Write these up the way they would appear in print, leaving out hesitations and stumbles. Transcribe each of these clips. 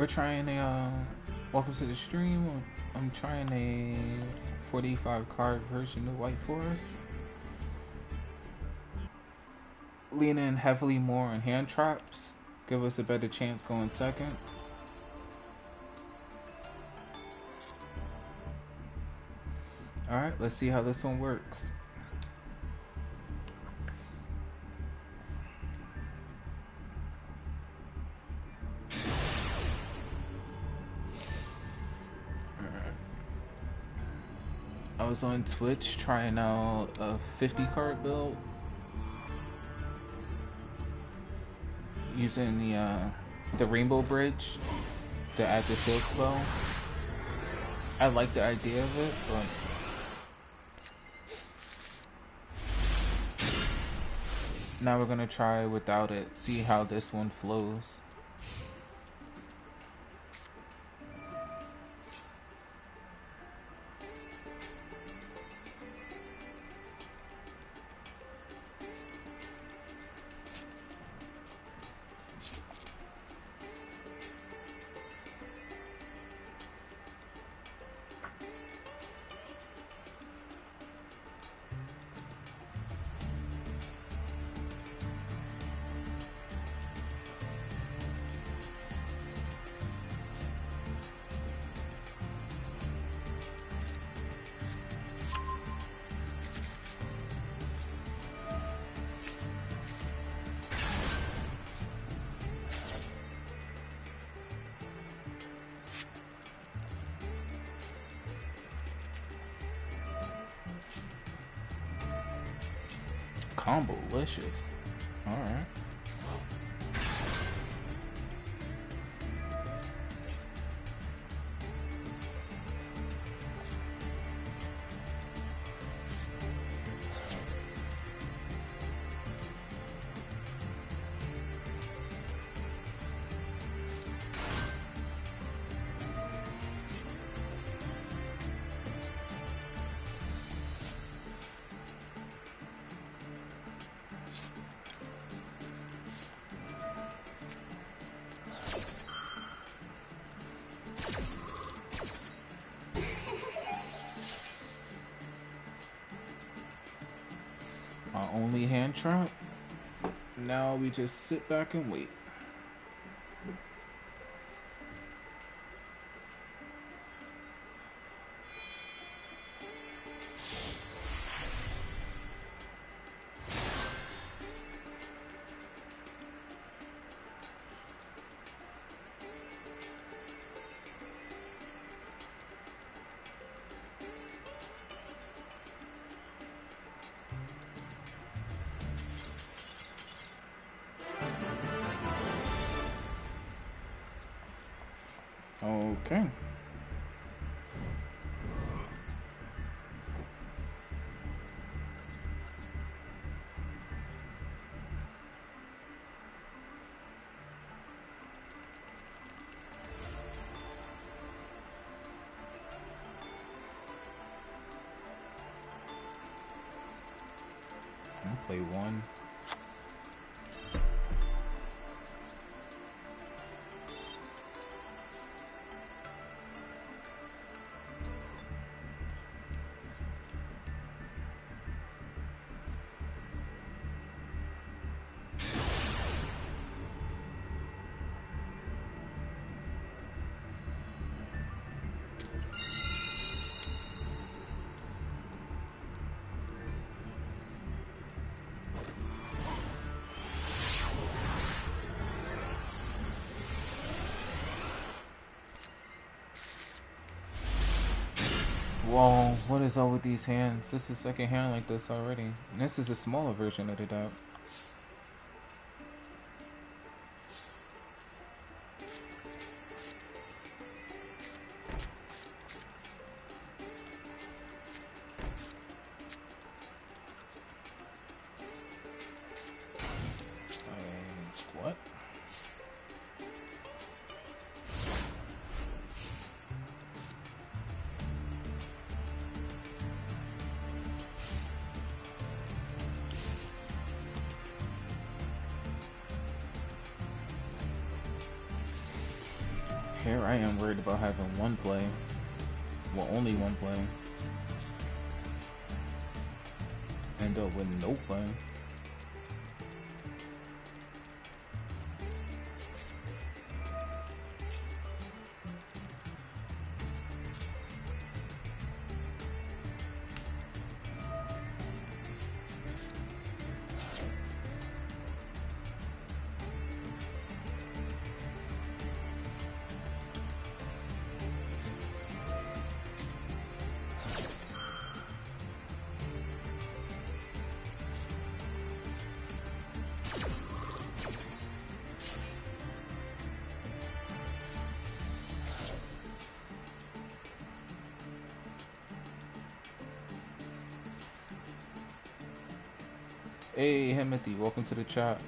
We're trying a, welcome to the stream. I'm trying a 45 card version of White Forest. Lean in heavily more on hand traps. Give us a better chance going second. Alright, let's see how this one works. I was on Twitch trying out a 50 card build using the Rainbow Bridge to add the field spell. I like the idea of it, but now we're gonna try without it, see how this one flows. Combo-licious. Alright. Our only hand trap. Now we just sit back and wait. Okay. I'll play one. Whoa, what is up with these hands? This is the second hand like this already. And this is a smaller version of the deck. What? Here I am worried about having one play. Well, only one play. End up with no play. Hey, Himothy, welcome to the chat.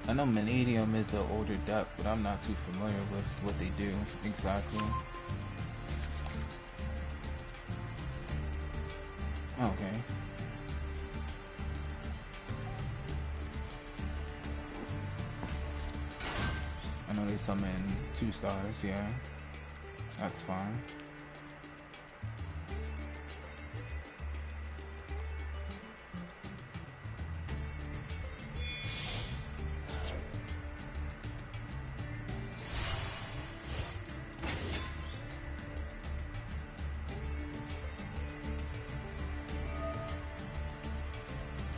I know Mannadium is an older deck, but I'm not too familiar with what they do exactly. Okay. I know they summon 2 stars, yeah. That's fine.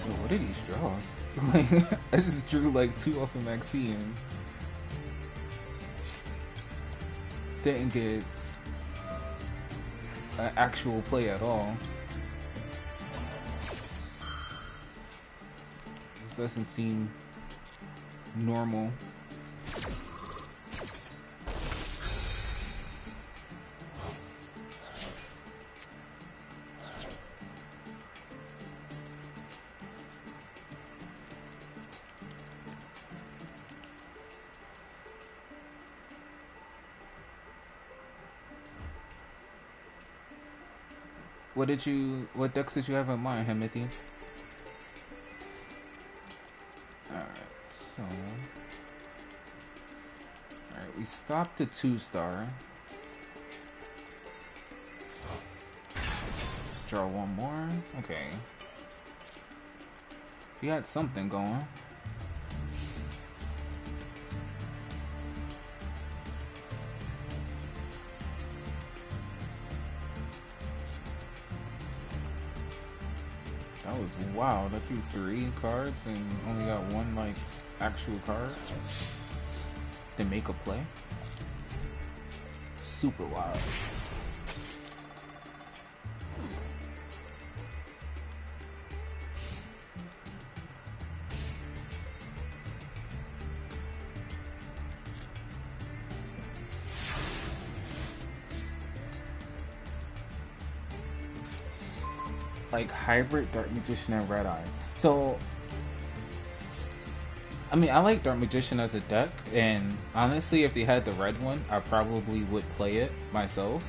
What are these draws? Like, I just drew like 2 off of Maxi and didn't get an actual play at all. This doesn't seem normal. What decks did you have in mind, Himothy? Alright, so... Alright, we stopped the 2-star. Draw 1 more? Okay. We had something going. That was wild. I drew 3 cards and only got 1 like actual card to make a play. Super wild. Like hybrid Dark Magician and Red Eyes. So, I mean, I like Dark Magician as a deck, and honestly, if they had the red one, I probably would play it myself.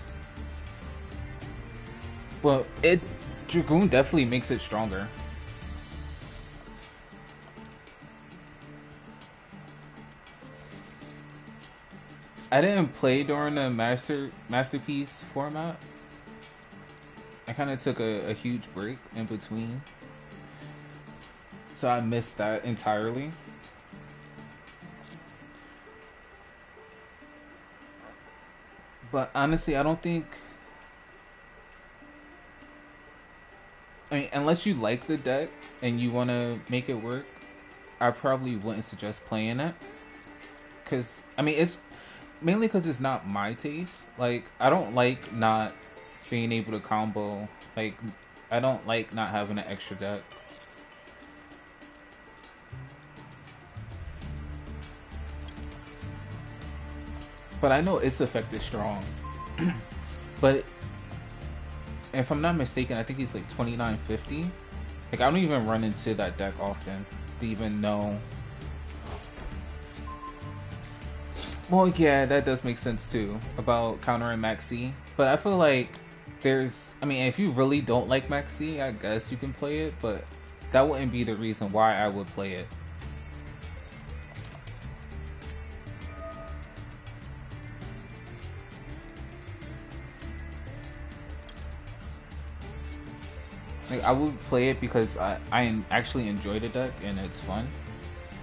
But Dragoon definitely makes it stronger. I didn't play during the Masterpiece format. I kind of took a huge break in between, so I missed that entirely. But honestly, I don't think... I mean, unless you like the deck and you want to make it work, I probably wouldn't suggest playing it. Because, I mean, it's mainly because it's not my taste. Like, I don't like not being able to combo, like, I don't like not having an extra deck. But I know its effect is strong. But if I'm not mistaken, I think he's like 2950. Like, I don't even run into that deck often to even know. Well, yeah, that does make sense too about countering Maxi. But I feel like I mean, if you really don't like Maxi, I guess you can play it, but that wouldn't be the reason why I would play it. Like, I would play it because I actually enjoy the deck and it's fun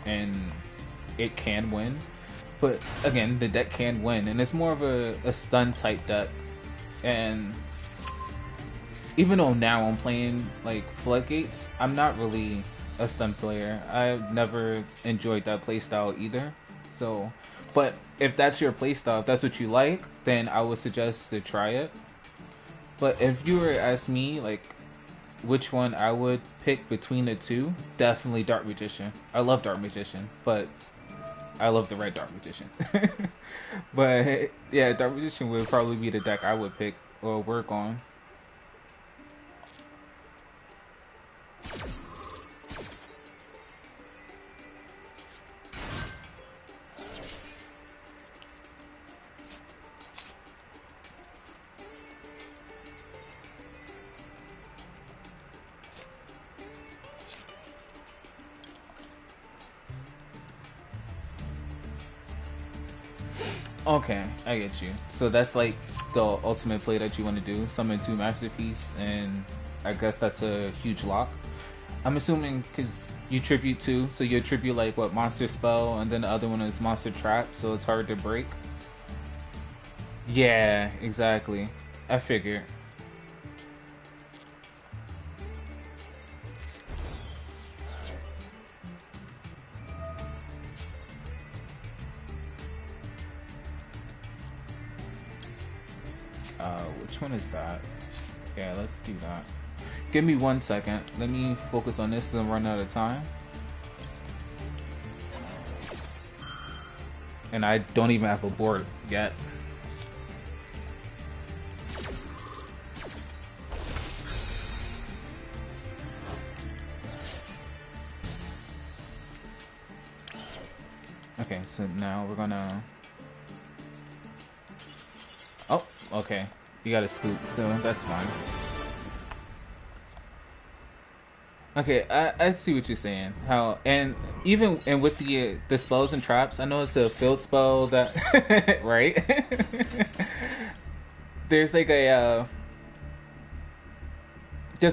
and it can win. But again, the deck can win, and it's more of a stun type deck. And even though now I'm playing like Floodgates, I'm not really a stun player. I've never enjoyed that playstyle either. So, but if that's your playstyle, if that's what you like, then I would suggest to try it. But if you were to ask me, like, which one I would pick between the two, definitely Dark Magician. I love Dark Magician, but I love the red Dark Magician. But yeah, Dark Magician would probably be the deck I would pick or work on. Okay, I get you. So that's like the ultimate play that you want to do. Summon 2 Masterpiece, and I guess that's a huge lock. I'm assuming because you tribute 2, so you tribute like what, Monster Spell, and then the other one is Monster Trap, so it's hard to break. Yeah, exactly. I figured. Which one is that? Yeah, let's do that. Give me 1 second. Let me focus on this and run out of time. And I don't even have a board yet. Okay, so now we're gonna... Oh, okay. You got a scoop, so that's fine. Okay, I see what you're saying. How, and even and with the spells and traps, I know it's a field spell that right. There's like there's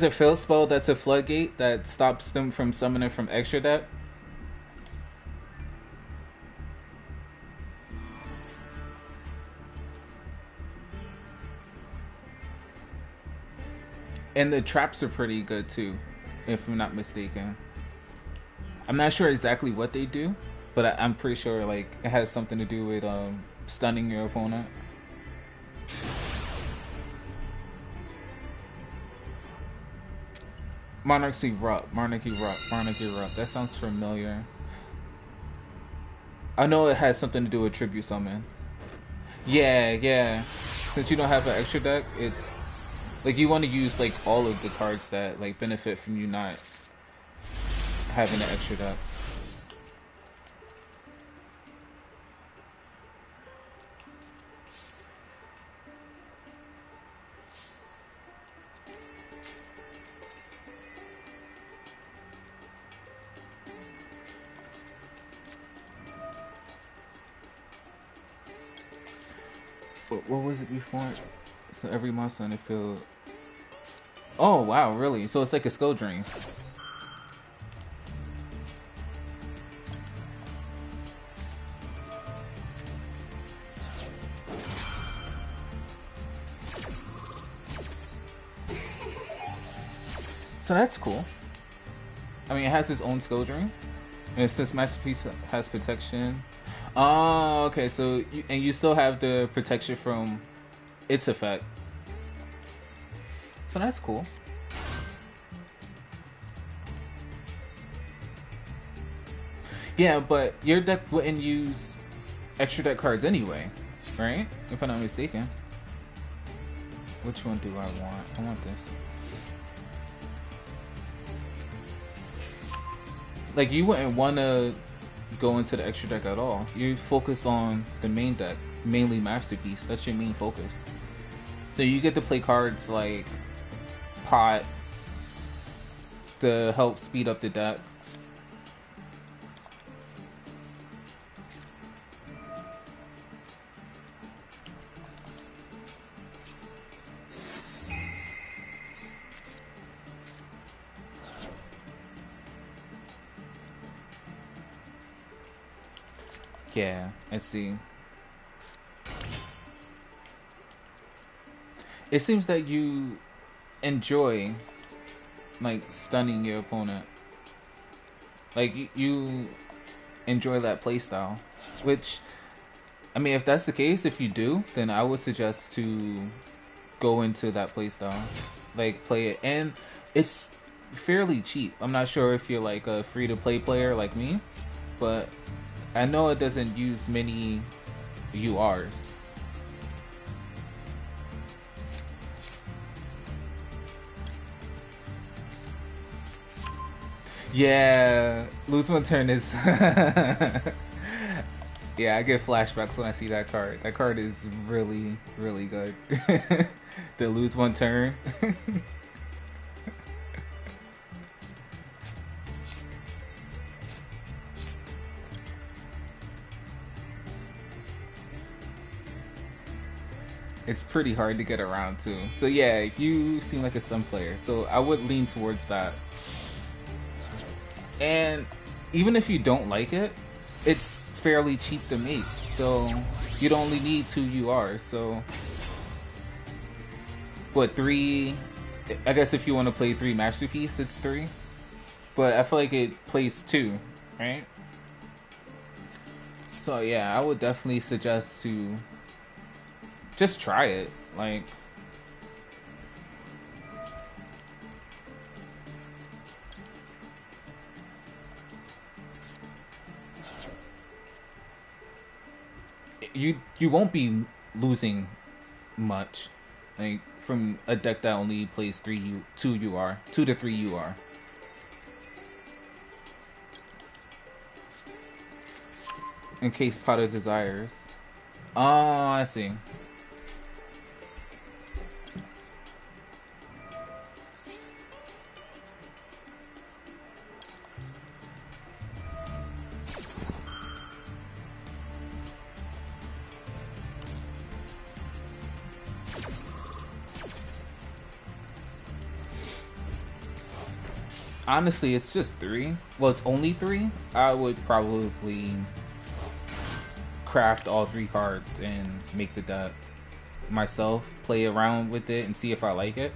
a field spell that's a floodgate that stops them from summoning from extra deck. And the traps are pretty good too, if I'm not mistaken. I'm not sure exactly what they do, but I'm pretty sure like it has something to do with stunning your opponent. Monarch's Erupt, Monarch Erupt, Monarch Erupt. That sounds familiar. I know it has something to do with Tribute Summon. Yeah, yeah. Since you don't have an extra deck, it's like you want to use like all of the cards that like benefit from you not having an extra deck. What was it before? So every monster on the field. Oh wow, really? So it's like a Skull Drain. So that's cool. I mean, it has its own Skull Drain, and since Masterpiece has protection. Oh, okay. So you still have the protection from its effect. So that's cool. Yeah, but your deck wouldn't use extra deck cards anyway, right? If I'm not mistaken. Which one do I want? I want this. Like, you wouldn't want to go into the extra deck at all. You focus on the main deck, mainly Masterpiece. That's your main focus. So you get to play cards like Pot to help speed up the deck. Yeah, I see. It seems that you enjoy, like, stunning your opponent. Like, you enjoy that playstyle. Which, I mean, if that's the case, if you do, then I would suggest to go into that playstyle. Like, play it. And it's fairly cheap. I'm not sure if you're, like, a free-to-play player like me, but I know it doesn't use many URs. Yeah, lose one turn is... Yeah, I get flashbacks when I see that card. That card is really, really good. The lose one turn. It's pretty hard to get around too. So yeah, you seem like a stun player. So I would lean towards that. And even if you don't like it, it's fairly cheap to make. So you'd only need 2 URs. So what, 3? I guess if you want to play 3 Masterpiece, it's 3. But I feel like it plays 2, right? So yeah, I would definitely suggest to just try it. Like, you won't be losing much, like, from a deck that only plays 2 UR, 2 to 3 UR. In case Potter desires. Oh, I see. Honestly, it's just 3. Well, it's only 3. I would probably craft all 3 cards and make the deck myself, play around with it and see if I like it.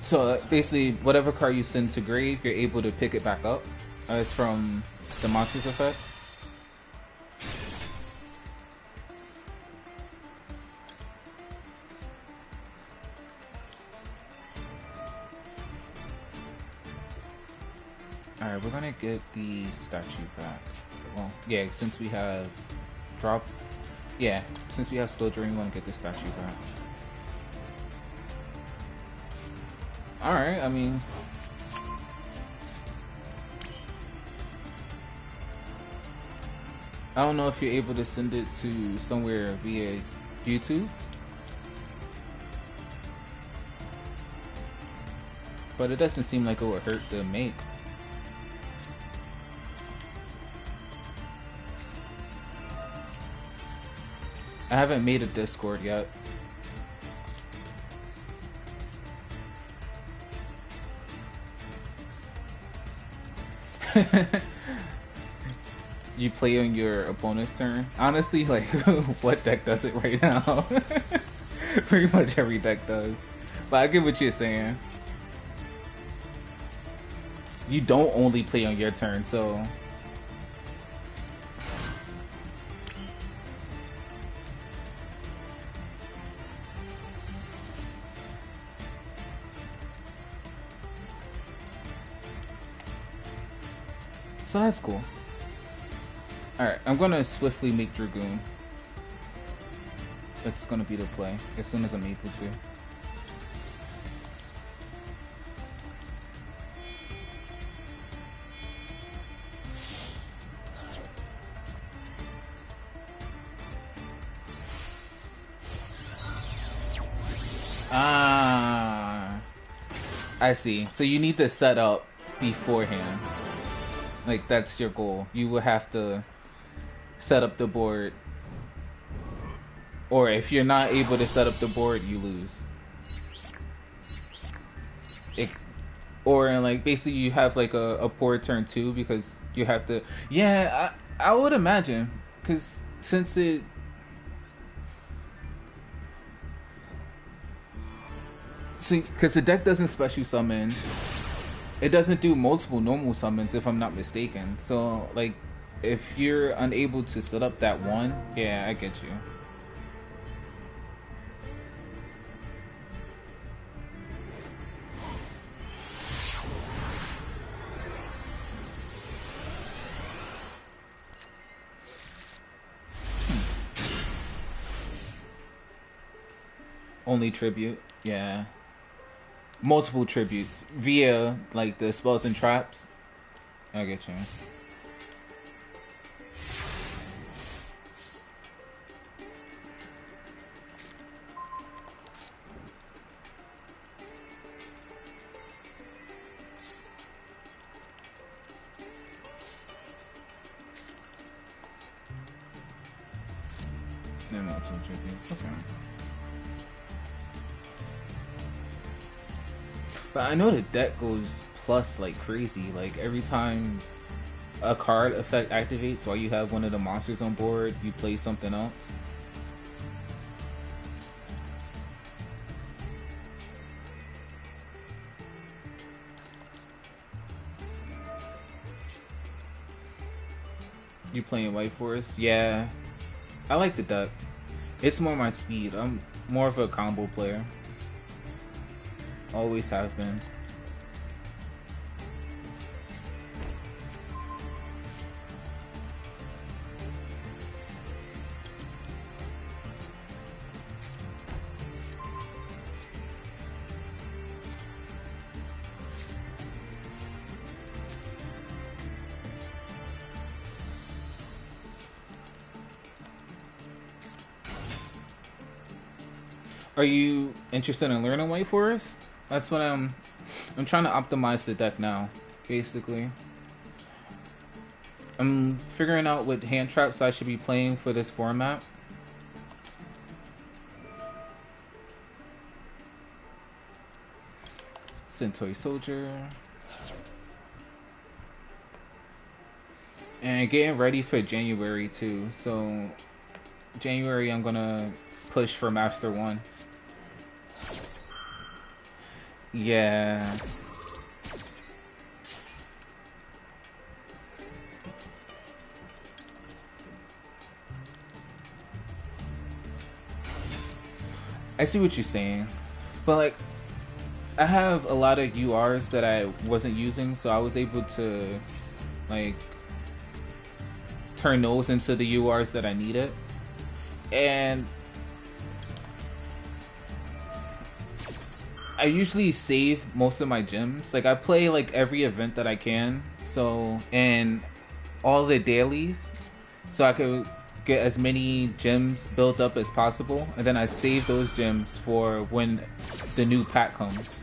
So basically, whatever card you send to grave, you're able to pick it back up. It's from the Monsters effect. Alright, we're gonna get the statue back. Well, yeah, since we have drop... Yeah, since we have Still Dream, we want to get the statue back. Alright, I mean... I don't know if you're able to send it to somewhere via YouTube. But it doesn't seem like it would hurt to make. I haven't made a Discord yet. You play on your opponent's turn. Honestly, like, what deck does it right now? Pretty much every deck does. But I get what you're saying. You don't only play on your turn, so... So that's cool. Alright, I'm gonna swiftly make Dragoon. That's gonna be the play, as soon as I'm able to. Ah, I see. So you need to set up beforehand. Like, that's your goal. You will have to set up the board. Or if you're not able to set up the board, you lose. Or, like, basically you have, like, a poor turn too, because you have to... Yeah, I would imagine. Because since it... Because the deck doesn't special summon. It doesn't do multiple normal summons, if I'm not mistaken. So, like, if you're unable to set up that one, yeah, I get you. Only tribute, yeah. Multiple tributes via, like, the spells and traps. I get you. Yeah, multiple tributes, okay. But I know the deck goes plus like crazy. Like every time a card effect activates while you have one of the monsters on board, you play something else. You playing White Forest? Yeah. I like the deck. It's more my speed. I'm more of a combo player. Always have been. Are you interested in learning White Forest? That's what I'm trying to optimize the deck now, basically. I'm figuring out what hand traps I should be playing for this format. Centauri Soldier. And getting ready for January too. So January I'm gonna push for Master 1. Yeah. I see what you're saying. But like, I have a lot of URs that I wasn't using, so I was able to like turn those into the URs that I needed. And I usually save most of my gems. Like I play like every event that I can, so, and all the dailies, so I could get as many gems built up as possible, and then I save those gems for when the new pack comes.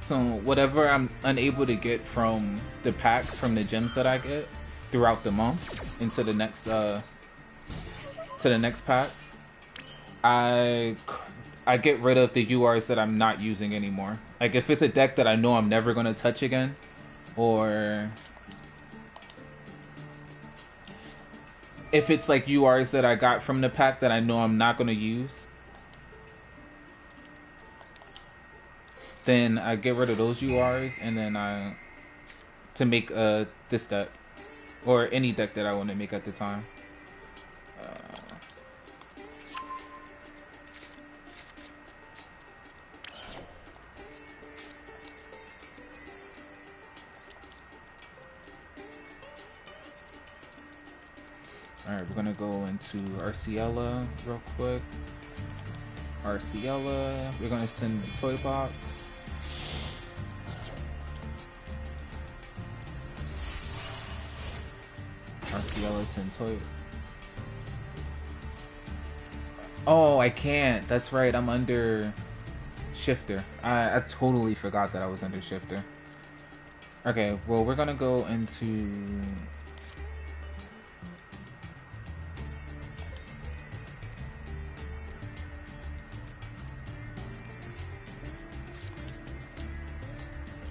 So whatever I'm unable to get from the packs, from the gems that I get throughout the month into the next pack, I I get rid of the URs that I'm not using anymore. Like if it's a deck that I know I'm never gonna touch again, or if it's like URs that I got from the pack that I know I'm not gonna use, then I get rid of those URs, and then I to make this deck or any deck that I want to make at the time. Alright, we're gonna go into Arciela real quick. Arciela, we're gonna send the toy box. Arciela send toy. Oh, I can't. That's right, I'm under Shifter. I totally forgot that I was under Shifter. Okay, well, we're gonna go into...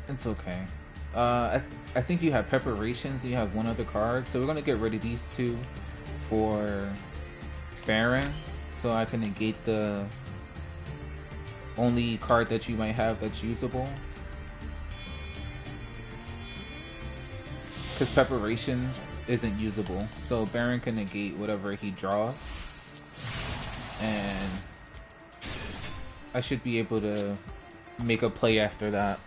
It's okay. I think you have preparations. You have one other card, so we're gonna get rid of these two for Baron, so I can negate the only card that you might have that's usable. Because preparations isn't usable, so Baron can negate whatever he draws, and I should be able to make a play after that.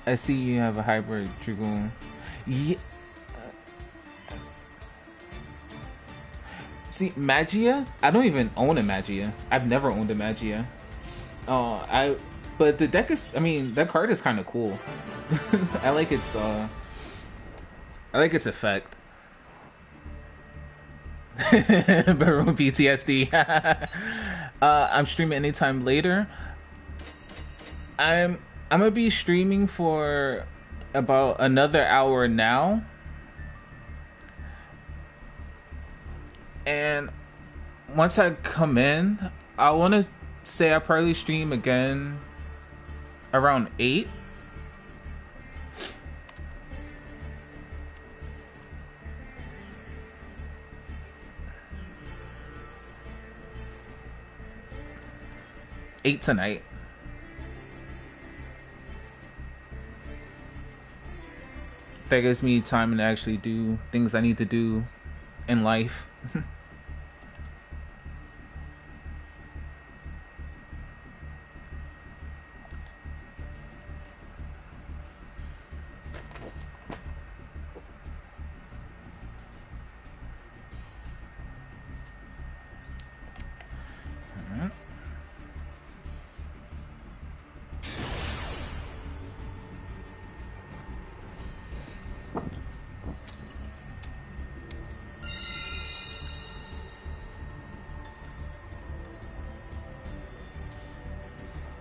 I see you have a hybrid Dragoon. Yeah. See, Magia? I don't even own a Magia. I've never owned a Magia. But the deck is, I mean, that card is kind of cool. I like its effect. Baron PTSD. I'm streaming anytime later. I'm gonna be streaming for about another hour now, and once I come in, I want to say I probably stream again around 8. Tonight. That gives me time to actually do things I need to do in life.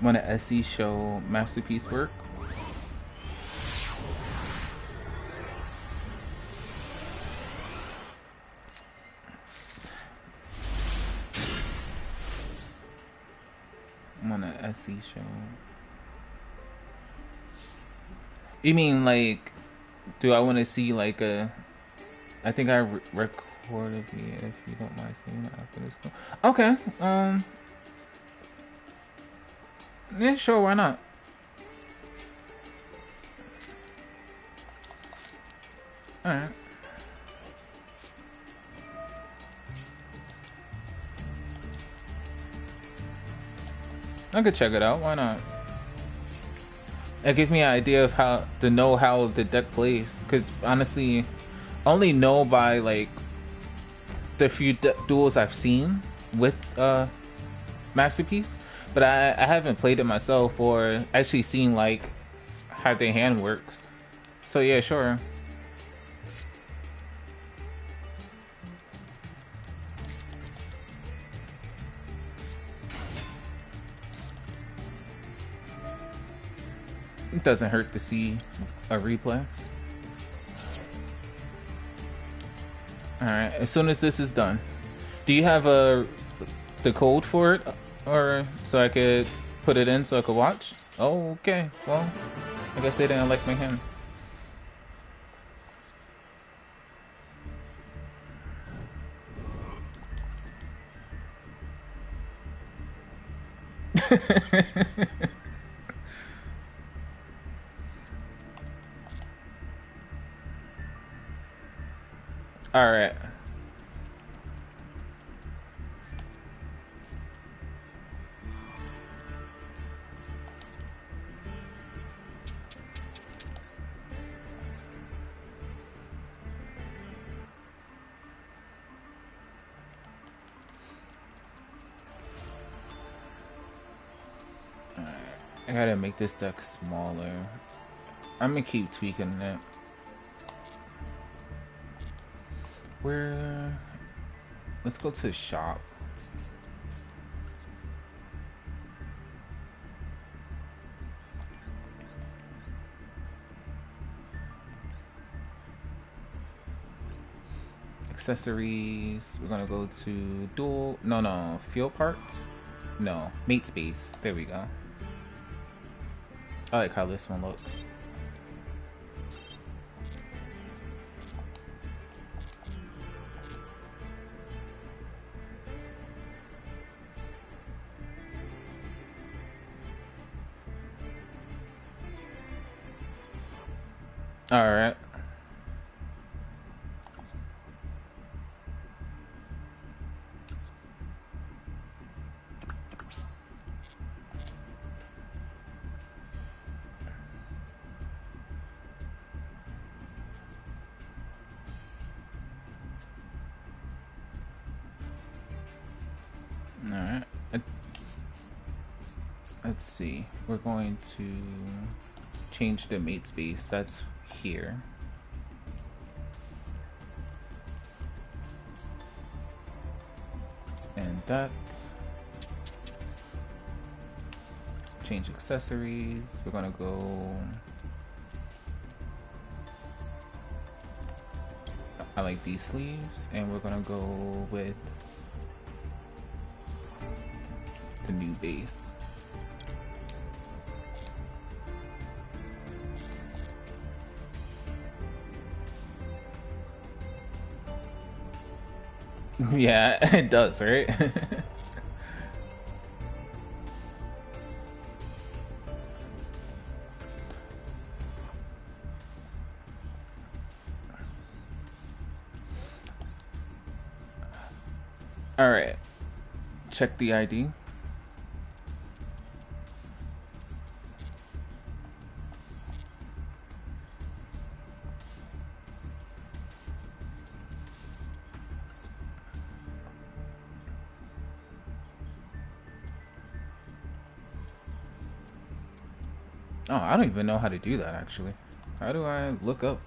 Want to SE show masterpiece work? Want to SE show? You mean like, do I want to see like a? I think I recorded me if you don't mind seeing that after this. Okay. Yeah, sure, why not? Alright. I could check it out, why not? It gives me an idea of how to know how the deck plays, because honestly, I only know by like the few duels I've seen with Masterpiece. But I haven't played it myself or actually seen like how their hand works. So yeah, sure. It doesn't hurt to see a replay. Alright, as soon as this is done. Do you have a the code for it, or so I could put it in so I could watch? Oh, okay. Well, I guess they didn't like my hand. All right. I gotta make this deck smaller. I'm gonna keep tweaking it. Where? Let's go to shop. Accessories. We're gonna go to dual. No, field parts. No, mate space. There we go. I like how this one looks. All right. Alright. Let's see. We're going to change the mate space. That's here. And that. Change accessories. We're gonna go. I like these sleeves, and we're gonna go with the new base. Yeah, it does, right? All right. Check the ID. Oh, I don't even know how to do that, actually. How do I look up?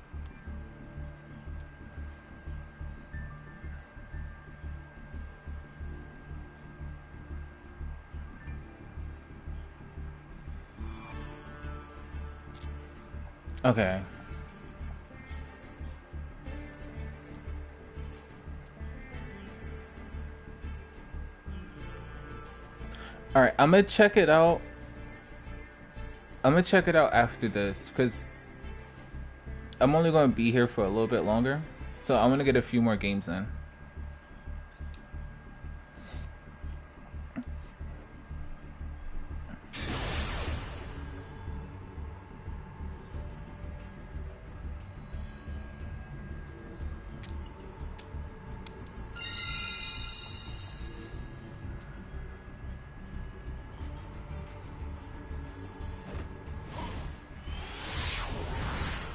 Okay. All right, I'm gonna check it out. I'm gonna check it out after this, because I'm only gonna be here for a little bit longer. So I'm gonna get a few more games in.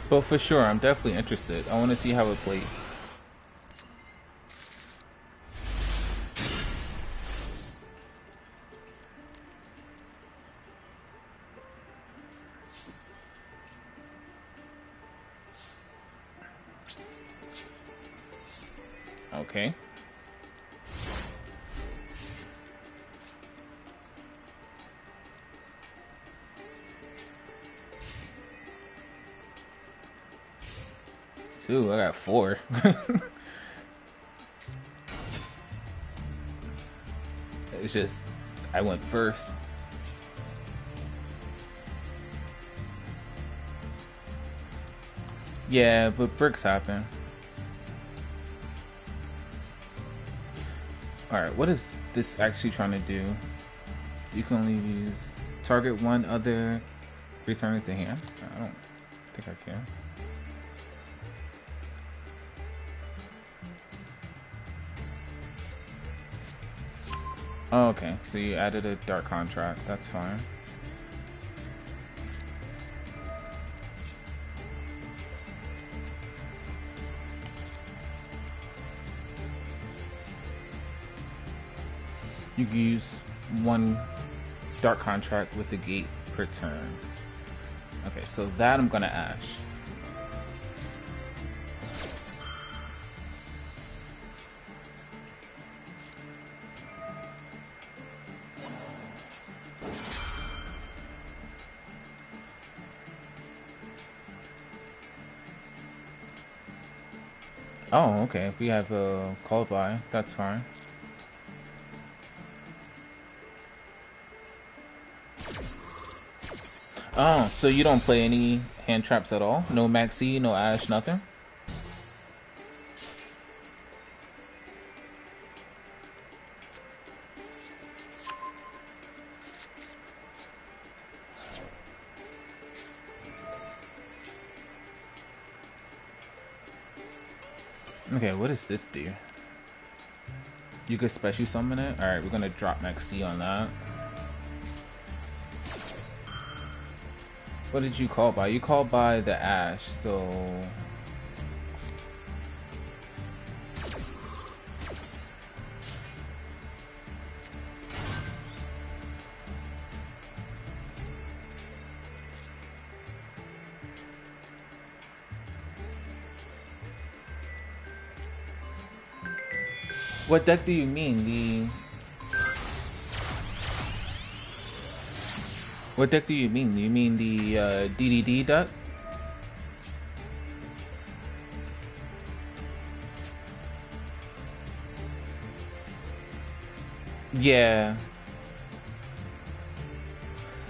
But for sure, I'm definitely interested. I want to see how it plays. Okay. Two, I got 4. It's just I went first. Yeah, but bricks happen. Alright, what is this actually trying to do? You can only use target one other, return it to hand. I don't think I can. Oh, okay, so you added a dark contract. That's fine. You can use one dark contract with the gate per turn. Okay, so that I'm gonna ash. Oh, okay. We have a call by. That's fine. Oh, so you don't play any hand traps at all? No Maxi, no Ash, nothing? Okay, what does this do? You could special summon it? Alright, we're gonna drop Maxi on that. What did you call by? You called by the Ash, so... What deck do you mean? What deck do you mean? You mean the DDD deck? Yeah.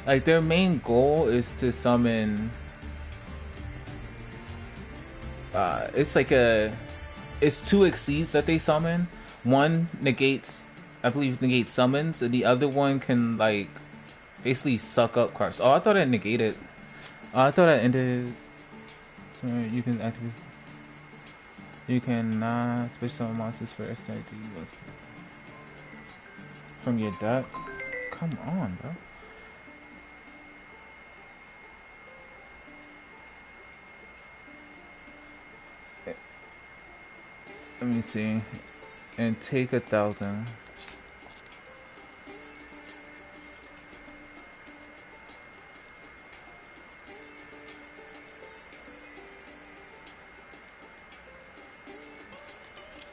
Like, their main goal is to summon... it's like a... It's two Exceeds that they summon. One negates... I believe negates summons, and the other one can, like... basically suck up cards. Oh, I thought it negated. Oh, I thought it ended... So you can activate... You can switch summon monsters for SID from your deck. Come on, bro. Let me see. And take 1,000.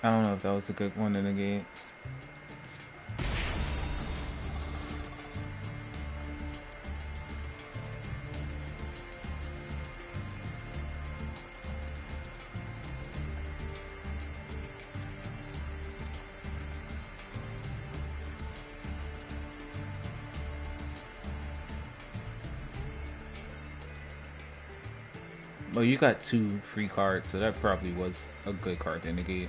I don't know if that was a good one to negate. Well, you got 2 free cards, so that probably was a good card to negate.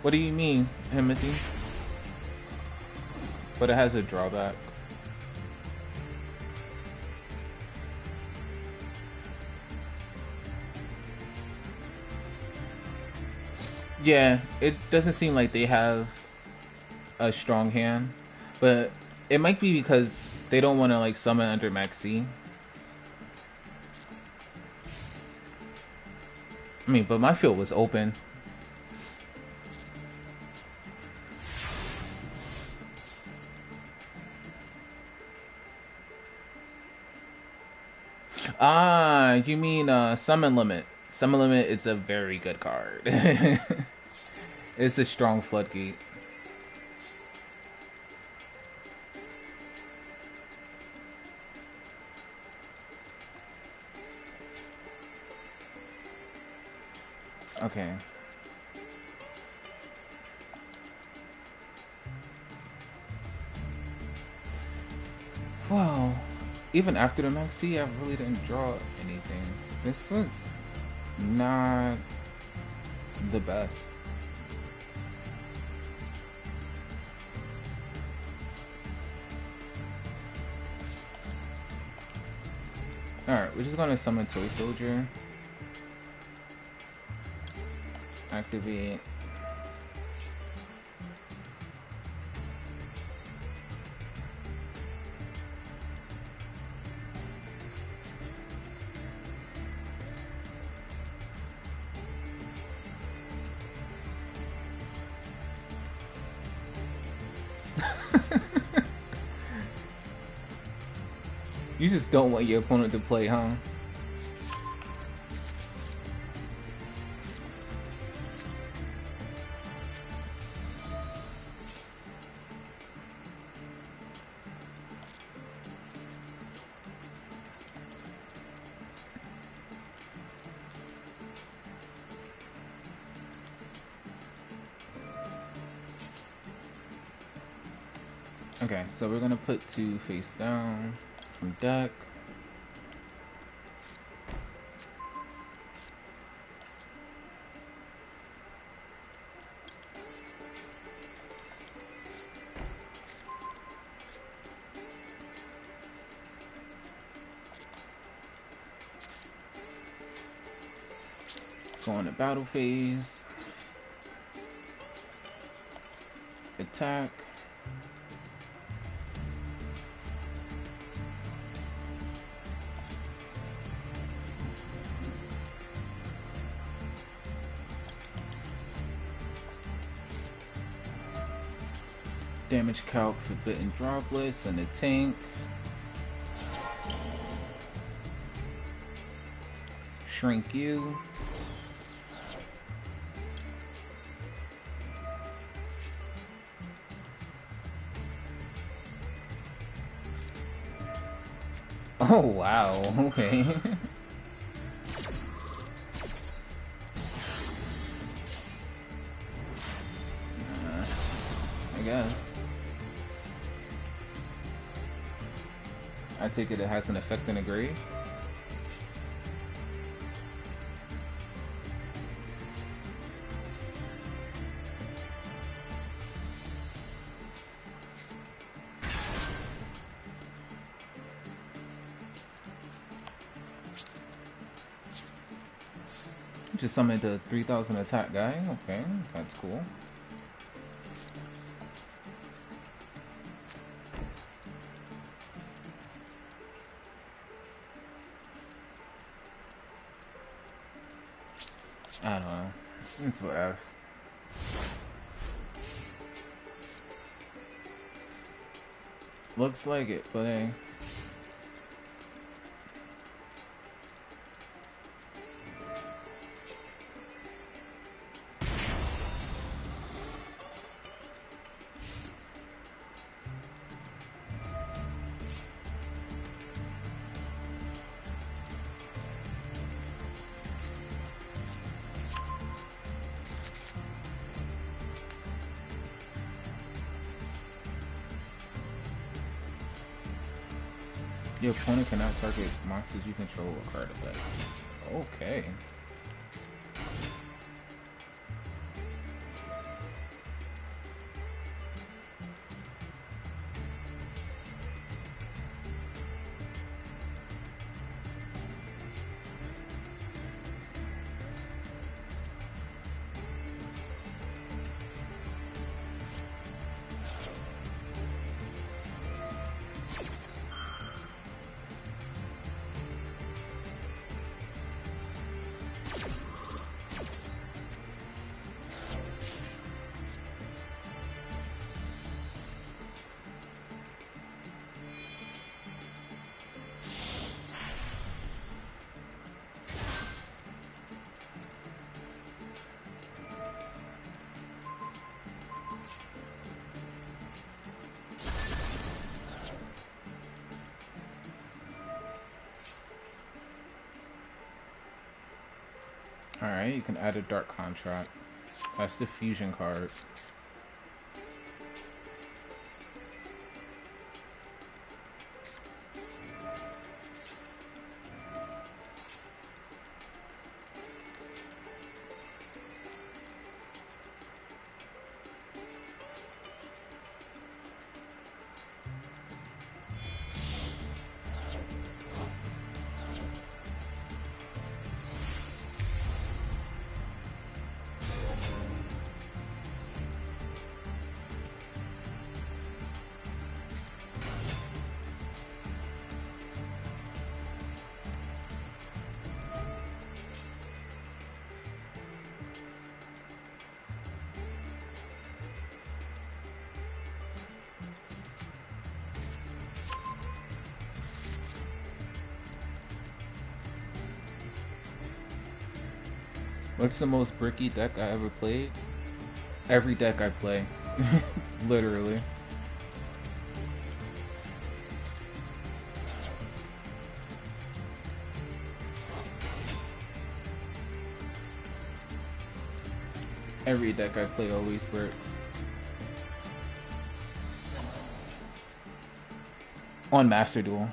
What do you mean, Timothy? But it has a drawback. Yeah, it doesn't seem like they have a strong hand, but it might be because they don't want to like summon under Maxi. I mean, but my field was open. Ah, you mean Summon Limit. Summon Limit is a very good card. It's a strong floodgate. Okay. Wow. Even after the maxi, I really didn't draw anything. This was not the best. Alright, we're just gonna summon Toy Soldier. Activate. You just don't want your opponent to play, huh? Okay, so we're gonna put 2 face down from deck. Go on the battle phase. Attack. Damage calc, forbidden droplets, and the tank. Shrink you. Oh wow, okay. I guess. I take it has an effect in a grave. Just summoned the 3000 attack guy. Okay, that's cool. I don't know. It's whatever. Looks like it, but hey. Your opponent cannot target monsters you control or card effect. Okay. Alright, you can add a Dark Contract. That's the fusion card. What's the most bricky deck I ever played? Every deck I play. Literally. Every deck I play always bricks. On Master Duel.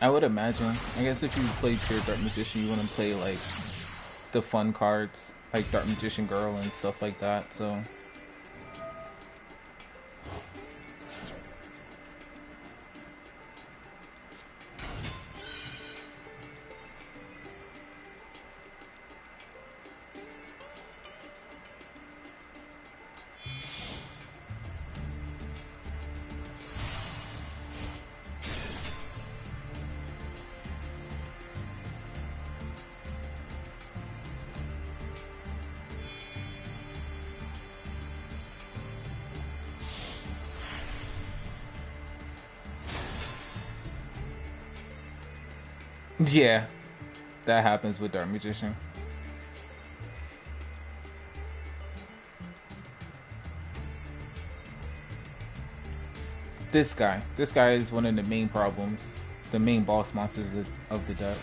I would imagine. I guess if you played pure Dark Magician, you wouldn't play like the fun cards, like Dark Magician Girl and stuff like that, so. Yeah, that happens with Dark Magician. This guy is one of the main problems, the main boss monsters of the deck.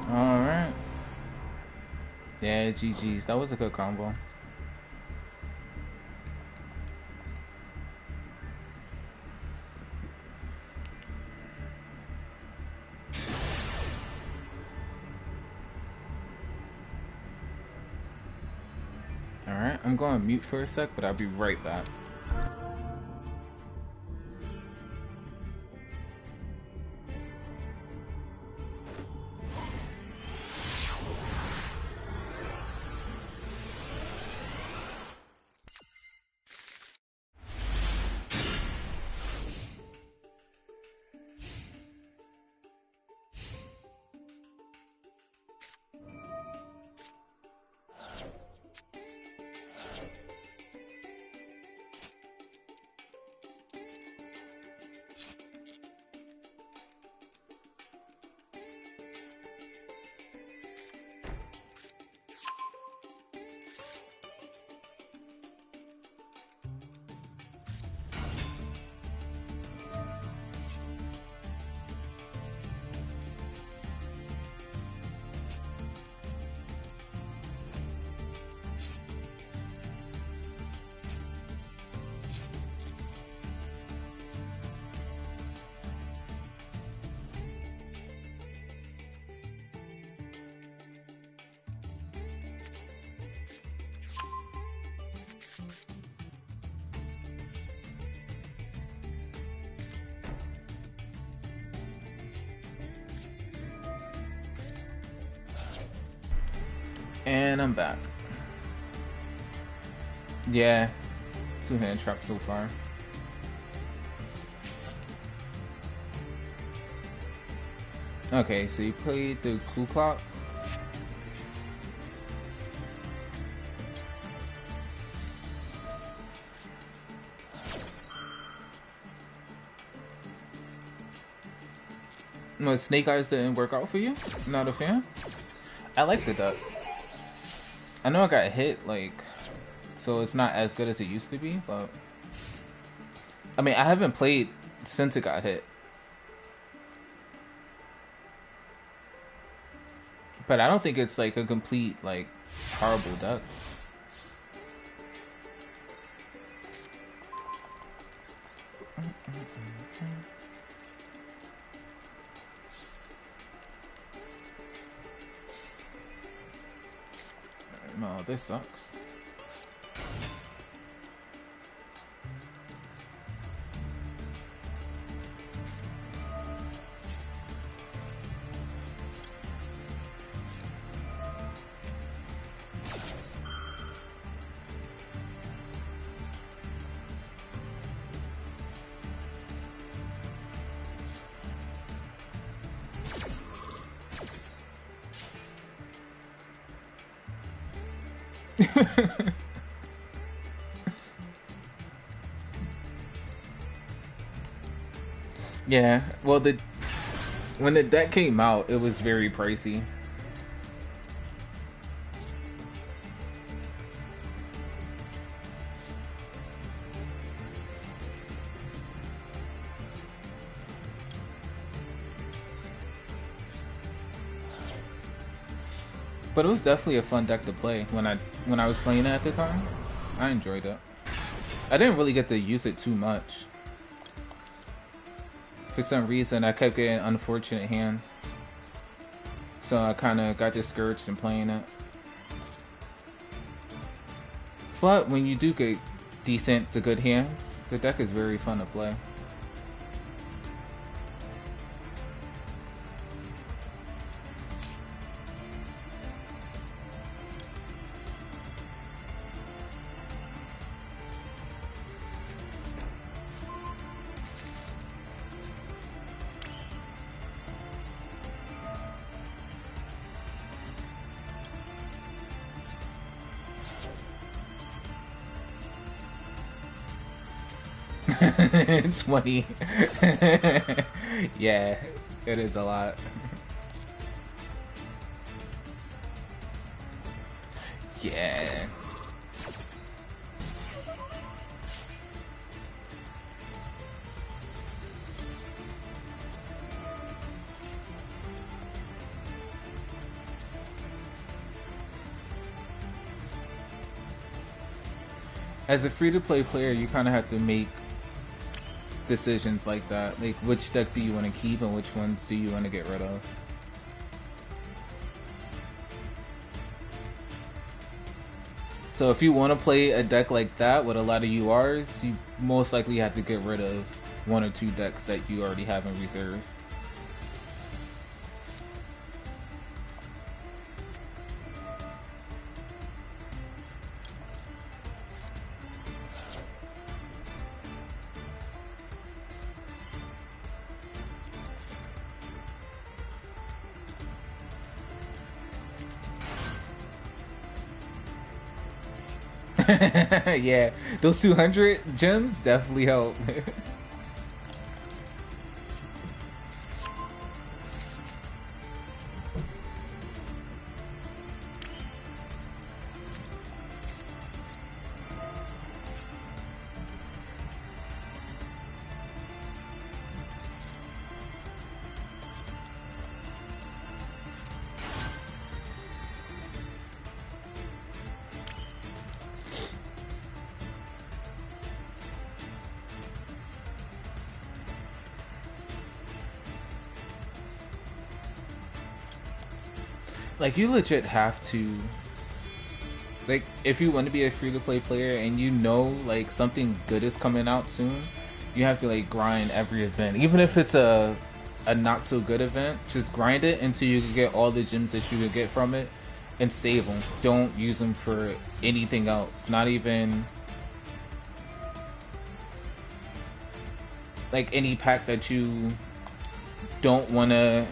Alright. Yeah, GG's. That was a good combo. Alright, I'm going to mute for a sec, but I'll be right back. And I'm back. Yeah, 2-hand trap so far. Okay, so you played the Ku Clock. No, Snake Eyes didn't work out for you? Not a fan? I like the duck. I know I got hit, like, so it's not as good as it used to be, but I mean, I haven't played since it got hit. But I don't think it's like a complete, like, horrible duck. No, this sucks. Yeah, well, when the deck came out, it was very pricey. But it was definitely a fun deck to play when I was playing it at the time. I enjoyed it. I didn't really get to use it too much. For some reason, I kept getting unfortunate hands. So I kind of got discouraged in playing it. But when you do get decent to good hands, the deck is very fun to play. It's 20. Yeah, it is a lot. Yeah. As a free-to-play player, you kind of have to make decisions like that. Like, which deck do you want to keep and which ones do you want to get rid of? So if you want to play a deck like that with a lot of URs, you most likely have to get rid of one or two decks that you already have in reserve. Yeah, those 200 gems definitely help. Like, you legit have to, like, if you want to be a free-to-play player and you know, like, something good is coming out soon, you have to, like, grind every event. Even if it's a not-so-good event, just grind it until you can get all the gems that you could get from it, and save them. Don't use them for anything else. Not even like any pack that you don't want to,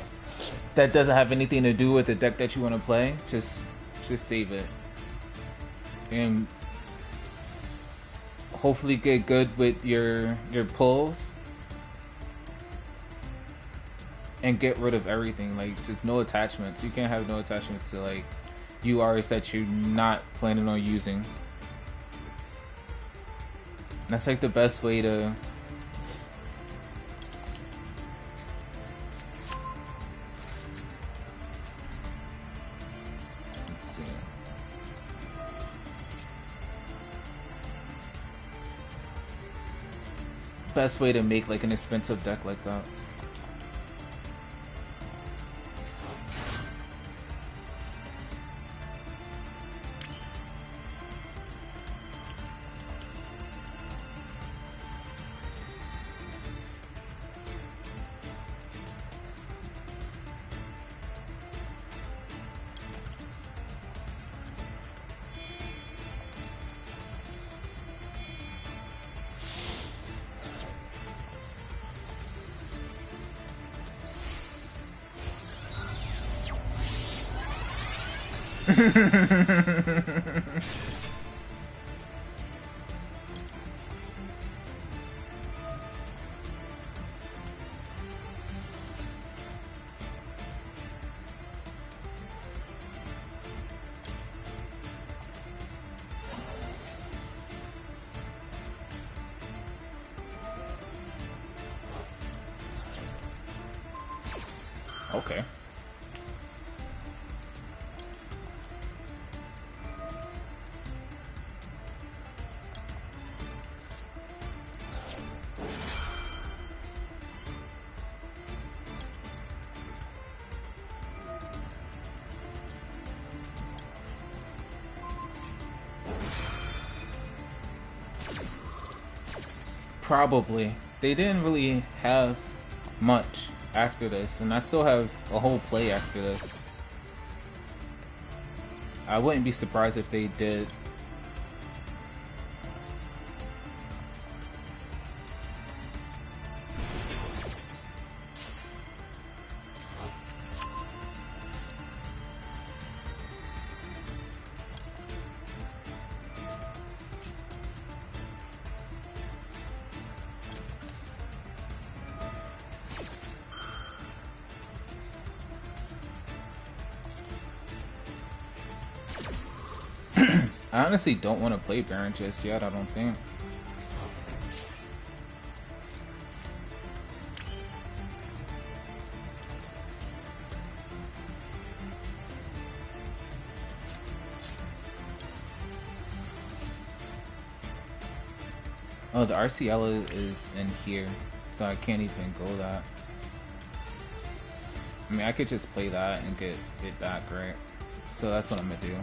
that doesn't have anything to do with the deck that you want to play. Just save it and hopefully get good with your pulls and get rid of everything. Like, just no attachments. You can't have no attachments to like URs that you're not planning on using. That's like the best way to make like an expensive deck like that. Okay. Probably. They didn't really have much after this, and I still have a whole play after this. I wouldn't be surprised if they did. I honestly don't want to play Baron just yet, I don't think. Oh, the RCL is in here, so I can't even go that. I mean, I could just play that and get it back, right? So that's what I'm gonna do.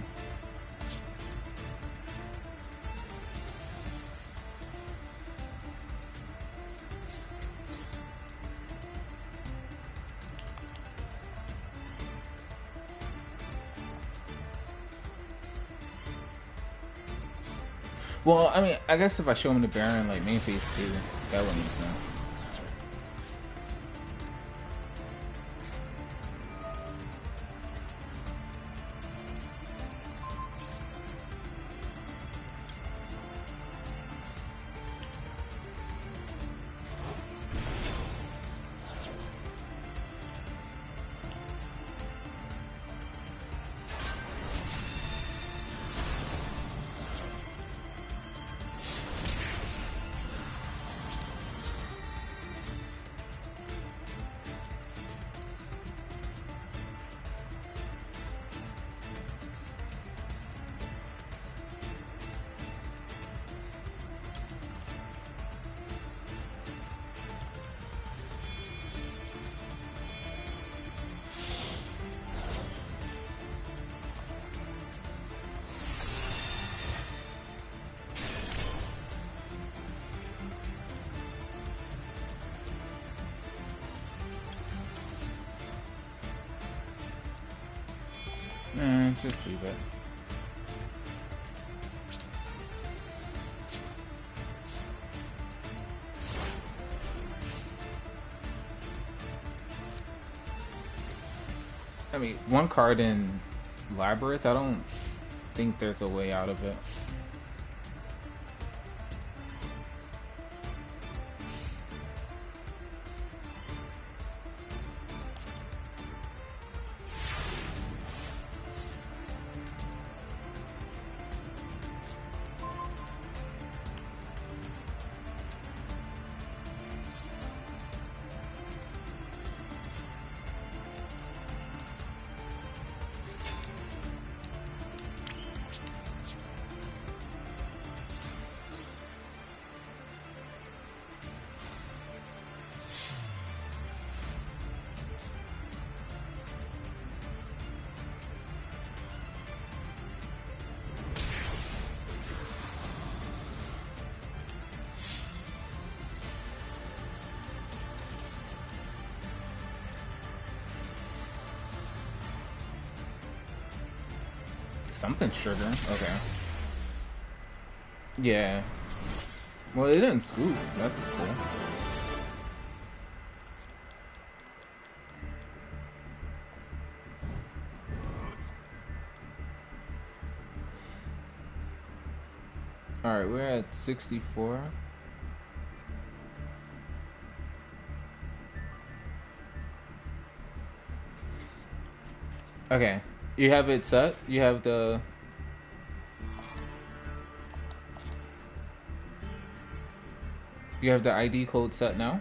Well, I mean, I guess if I show him the Baron, like, main phase 2, that would make sense. Just leave it. I mean, one card in Labyrinth, I don't think there's a way out of it. Something sugar. Okay. Yeah. Well, it didn't scoop. That's cool. Alright, we're at 64. Okay. You have it set? You have the... You have the ID code set now?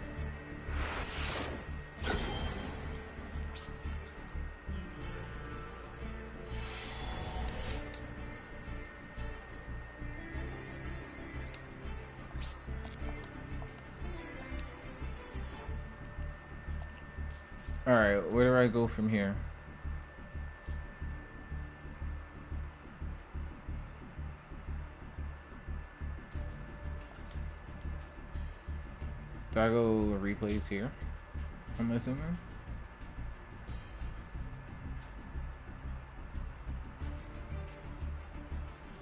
Alright, where do I go from here? Do I go replays here? I'm assuming.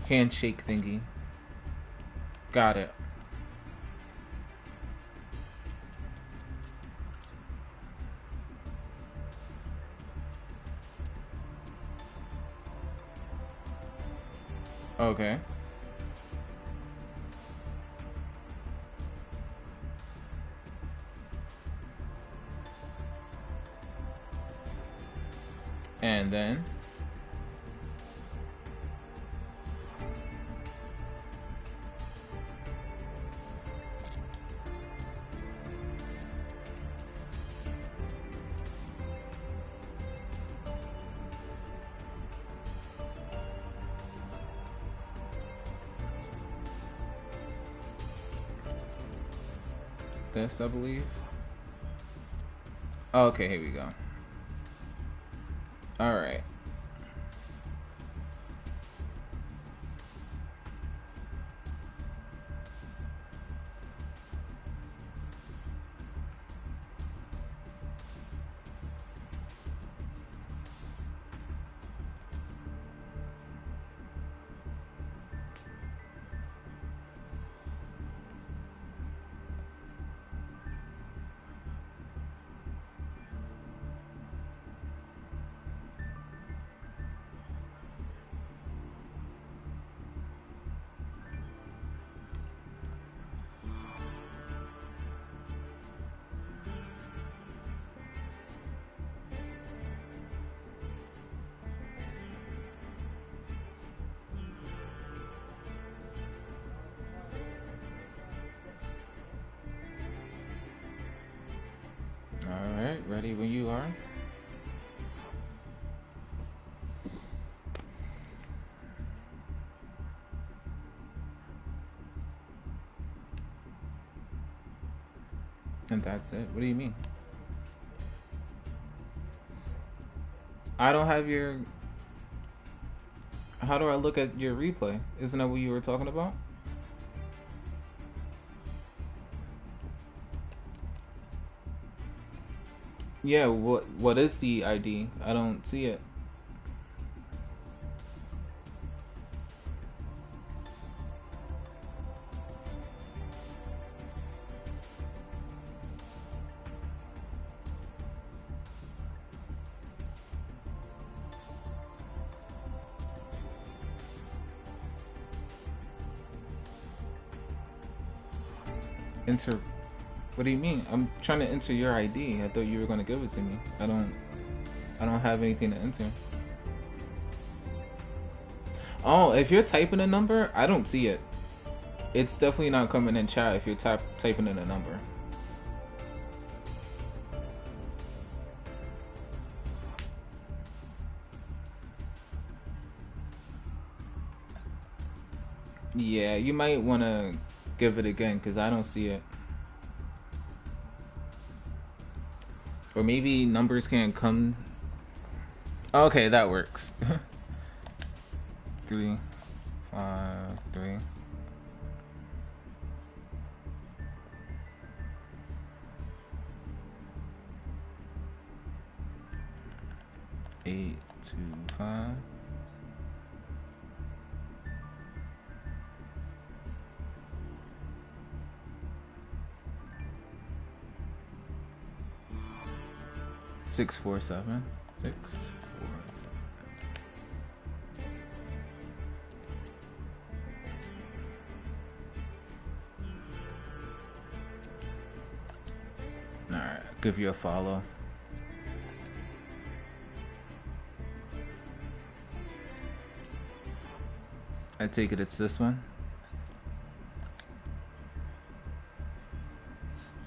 Handshake thingy. Got it. Okay. And then this, I believe. Okay, here we go. All right. All right, ready when you are. And that's it. What do you mean? I don't have your... How do I look at your replay? Isn't that what you were talking about? Yeah, what is the ID? I don't see it. Enter. What do you mean? I'm trying to enter your ID. I thought you were gonna give it to me. I don't have anything to enter. Oh, if you're typing a number, I don't see it. It's definitely not coming in chat if you're typing in a number. Yeah, you might want to give it again because I don't see it. Or maybe numbers can't come. Okay, that works. 3, 5, 3. 8, 2, 5. Six, 4, 7. 6, 4, 7. Alright, give you a follow. I take it it's this one.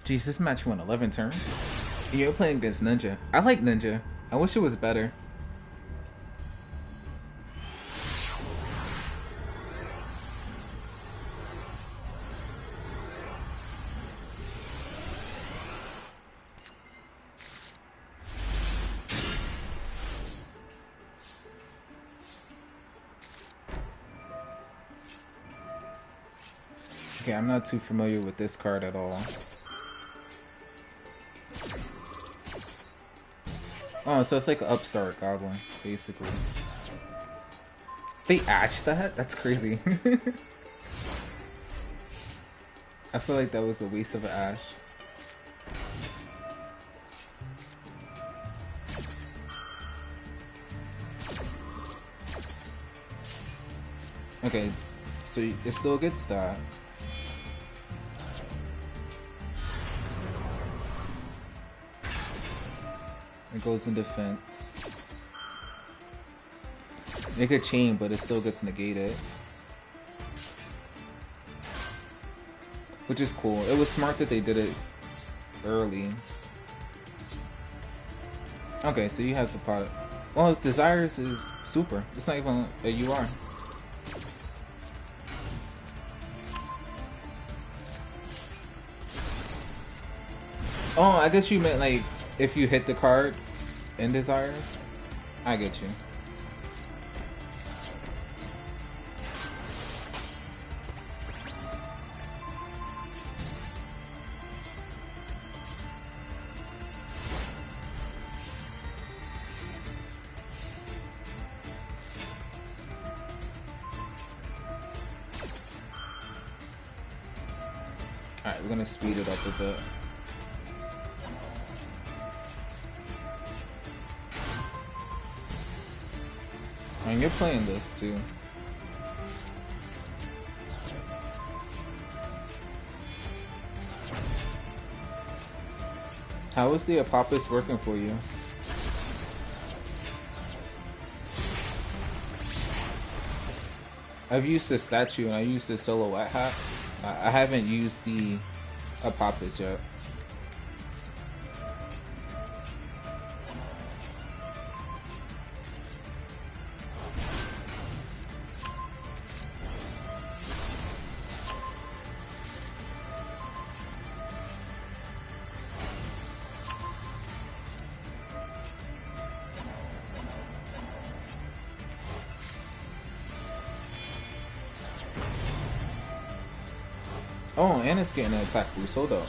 Jeez, this match went 11 turns. You're playing against Ninja. I like Ninja. I wish it was better. Okay, I'm not too familiar with this card at all. Oh, so it's like an upstart goblin, basically. They atched that? That's crazy. I feel like that was a waste of an ash. Okay, so it still gets that. It goes in defense. It could chain, but it still gets negated. Which is cool. It was smart that they did it early. Okay, so you have the pot. Well, Desires is super. It's not even a UR. Oh, I guess you meant like if you hit the card in Desires. I get you. Alright, we're gonna speed it up a bit. And you're playing this too. How is the Apophis working for you? I've used the statue and I used the silhouette hat. I haven't used the Apophis yet. Oh, and it's getting an attack boost. Hold up.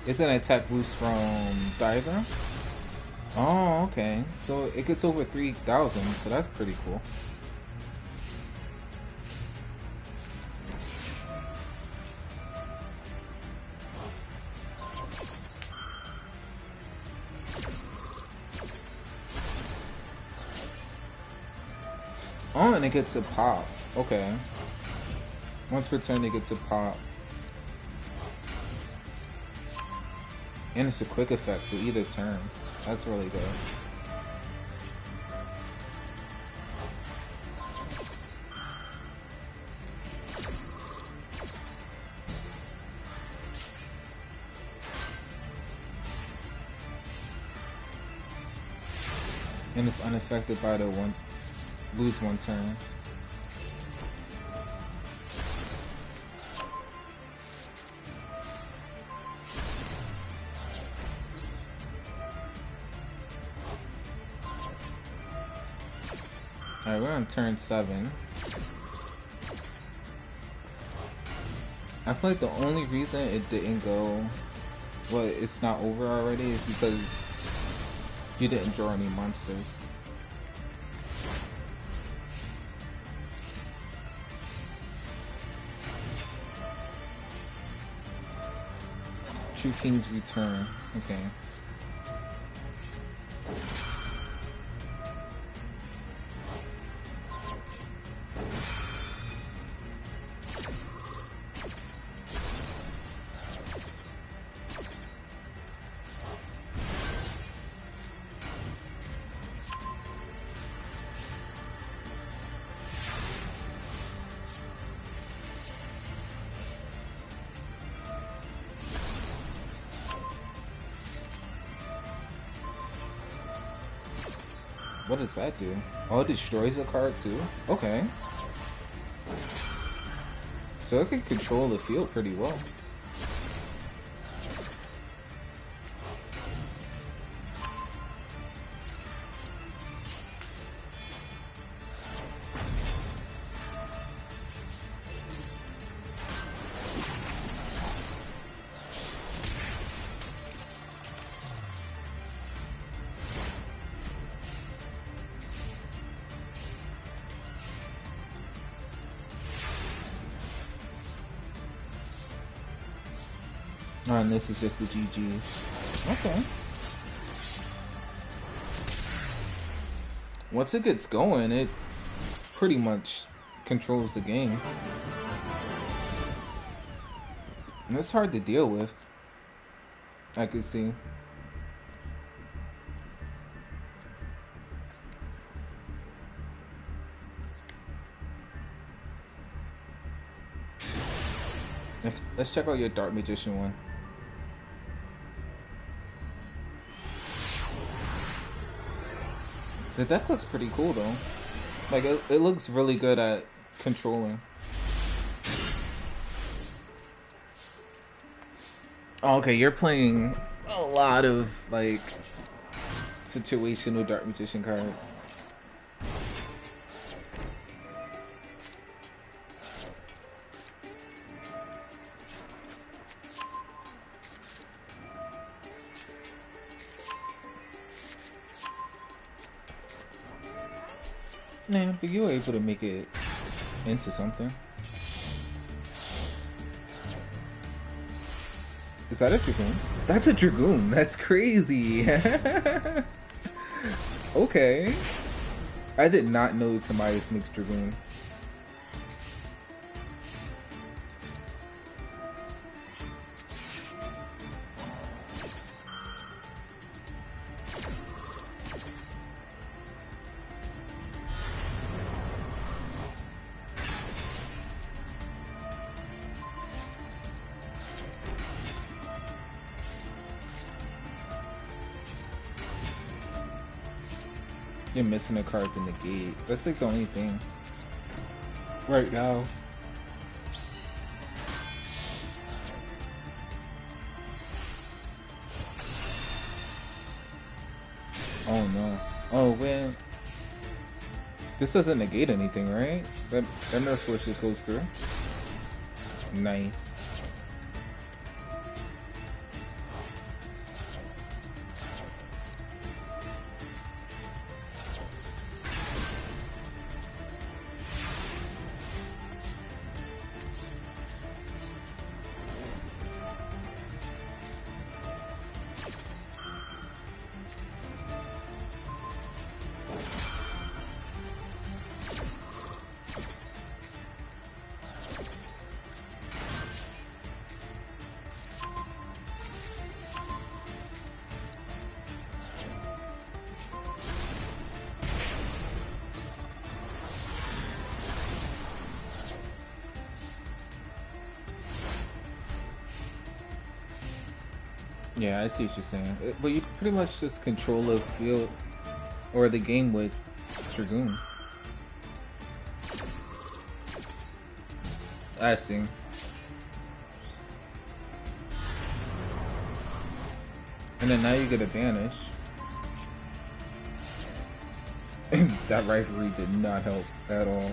It's an attack boost from Diver? Oh, okay. So it gets over 3,000, so that's pretty cool. Oh, and it gets a pop. Okay. Once per turn, it gets a pop. And it's a quick effect, so either turn. That's really good. And it's unaffected by the lose one turn. Alright, we're on turn 7. I feel like the only reason it didn't go, well, it's not over already, is because you didn't draw any monsters. True King's Return. Okay. What does that do? Oh, it destroys a card too? Okay. So it can control the field pretty well. Oh, and this is just the GGs. Okay. Once it gets going, it pretty much controls the game. And it's hard to deal with, I could see. Let's check out your Dark Magician one. The deck looks pretty cool though. Like it looks really good at controlling. Oh, okay, you're playing a lot of like situational Dark Magician cards. Yeah, but you were able to make it into something. Is that a Dragoon? That's a Dragoon. That's crazy. Okay. I did not know Tamias makes Dragoon. You're missing a card to negate. That's like the only thing right now. Oh no. Oh man. This doesn't negate anything, right? That Nerf Force just goes through. Nice. Yeah, I see what you're saying. But you pretty much just control the field or the game with Dragoon. I see. And then now you get a banish. That rivalry did not help at all.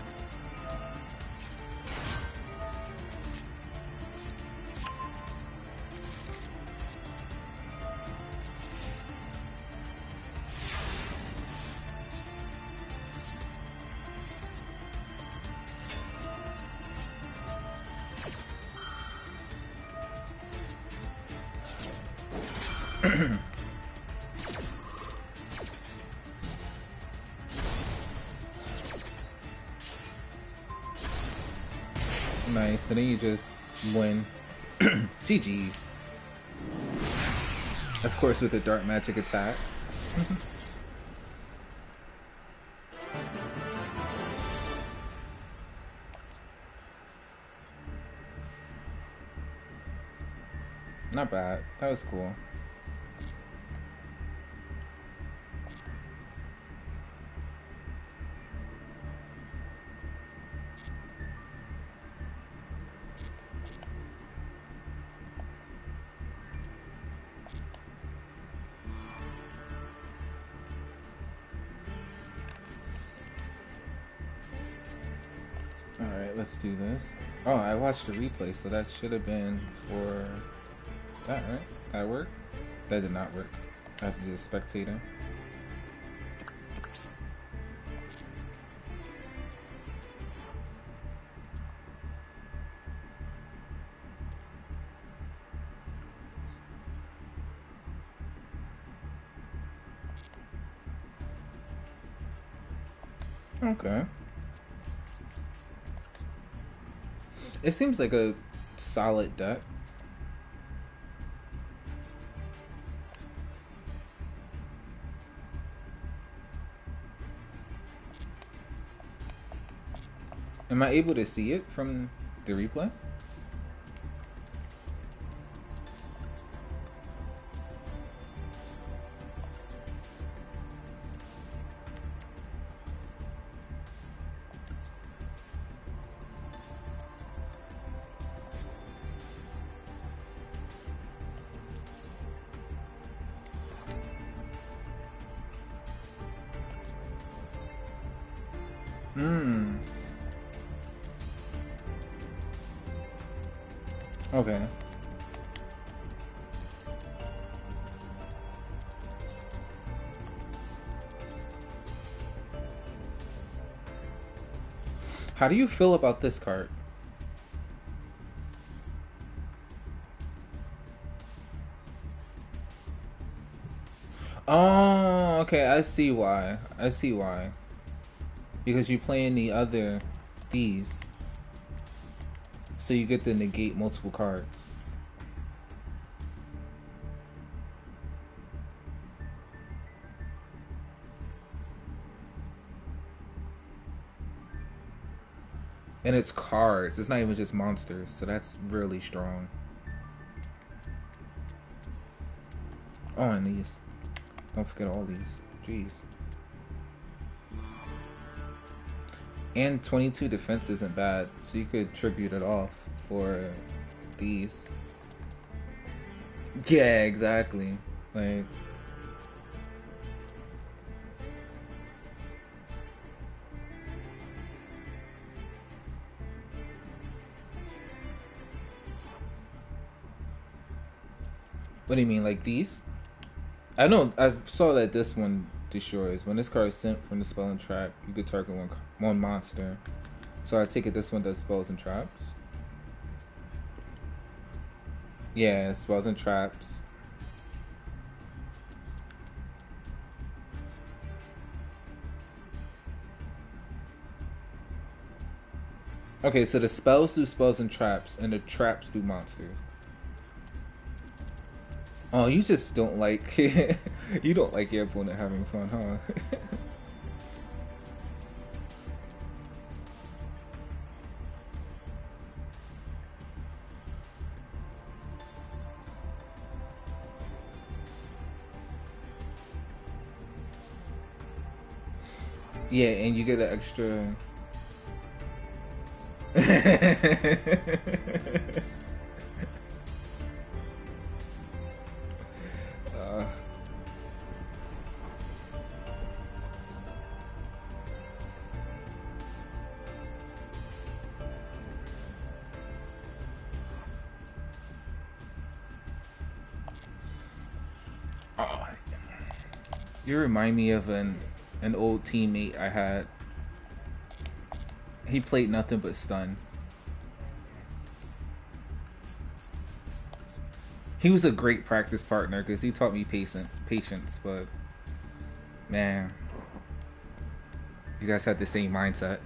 Nice, and then you just win. GG's. Of course, with a dark magic attack. Not bad. That was cool. Alright, let's do this. Oh, I watched the replay, so that should have been for that, right? That worked? That did not work. I have to do a spectator. Okay. It seems like a solid deck. Am I able to see it from the replay? Okay. How do you feel about this card? Oh, okay, I see why. I see why. Because you play in the other these. So you get to negate multiple cards. And it's cards. It's not even just monsters. So that's really strong. Oh, and these. Don't forget all these. Jeez. And 22 defense isn't bad. So you could tribute it off for these. Yeah, exactly. Like... What do you mean, like these? I know, I saw that this one destroys. When this card is sent from the spell and trap, you could target one monster. So I take it this one does spells and traps? Yeah, spells and traps. Okay, so the spells do spells and traps, and the traps do monsters. Oh, you just don't like... you don't like your opponent having fun, huh? Yeah, and you get an extra. uh, oh, you remind me of an old teammate I had. He played nothing but stun. He was a great practice partner because he taught me patience. But man, you guys had the same mindset.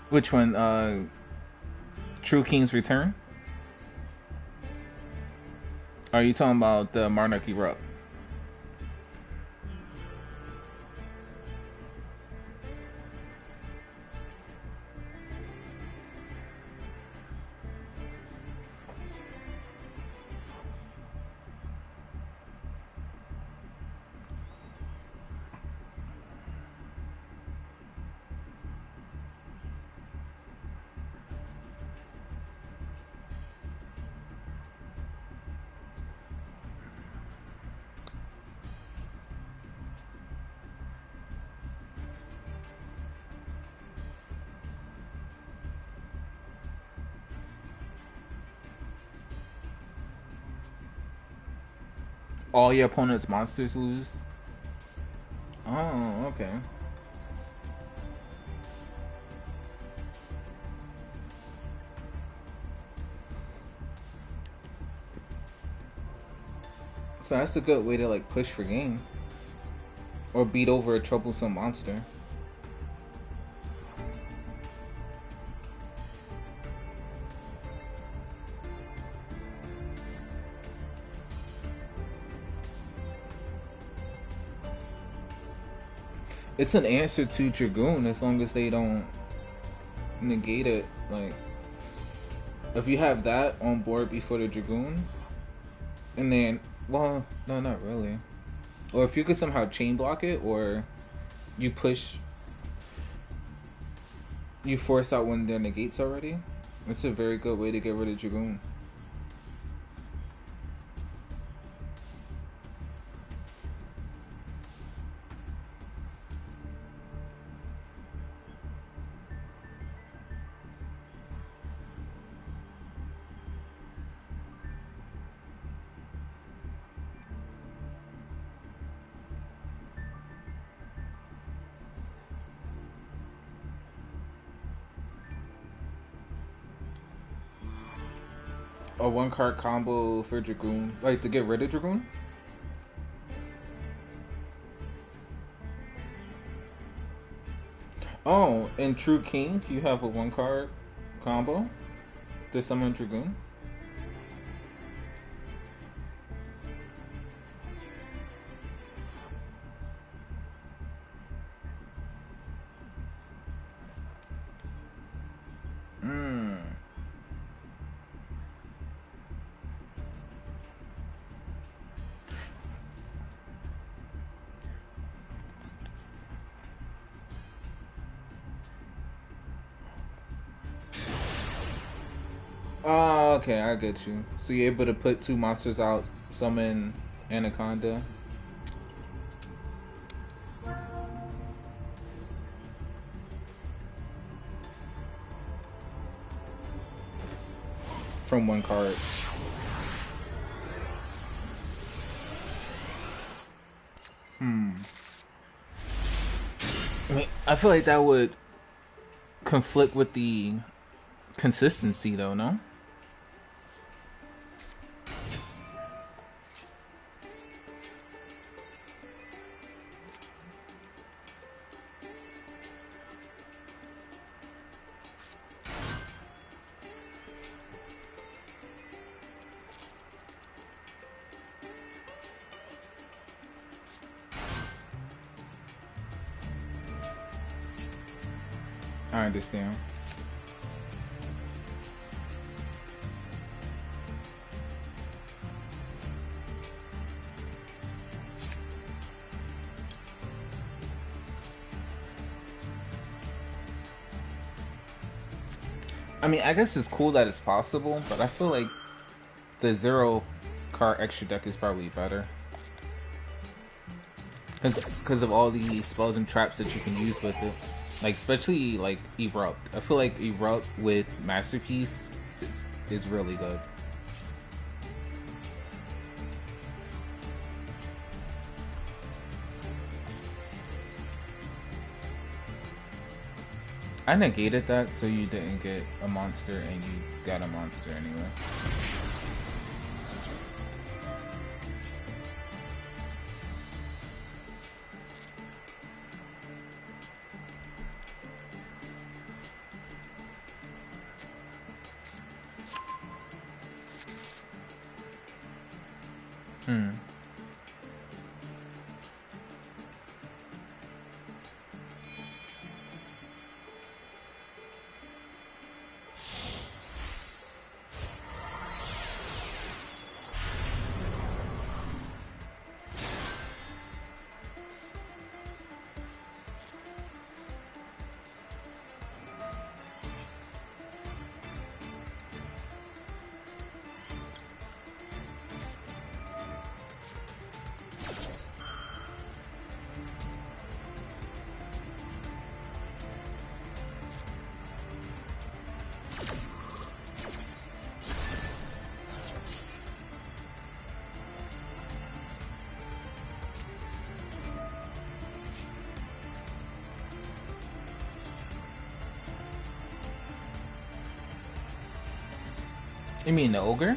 Which one? True King's Return? Are you talking about the Monarch Erupt? All your opponent's monsters lose? Oh, okay. So that's a good way to like push for game. Or beat over a troublesome monster. It's an answer to Dragoon as long as they don't negate it. Like, if you have that on board before the Dragoon, and then, well, no, not really. Or if you could somehow chain block it, or you push, you force out one of their negates already, it's a very good way to get rid of Dragoon. A one card combo for Dragoon, like to get rid of Dragoon. Oh, in True King, you have a one card combo to summon Dragoon. Hmm. Oh, okay, I get you. So you're able to put two monsters out, summon Anaconda. From one card. Hmm. I mean, I feel like that would conflict with the consistency, though, no? I understand. I mean, I guess it's cool that it's possible, but I feel like the zero card extra deck is probably better. Because of all the spells and traps that you can use with it. Like, especially, like, Erupt. I feel like Erupt with Masterpiece is really good. I negated that so you didn't get a monster and you got a monster anyway. Hmm. You mean the ogre?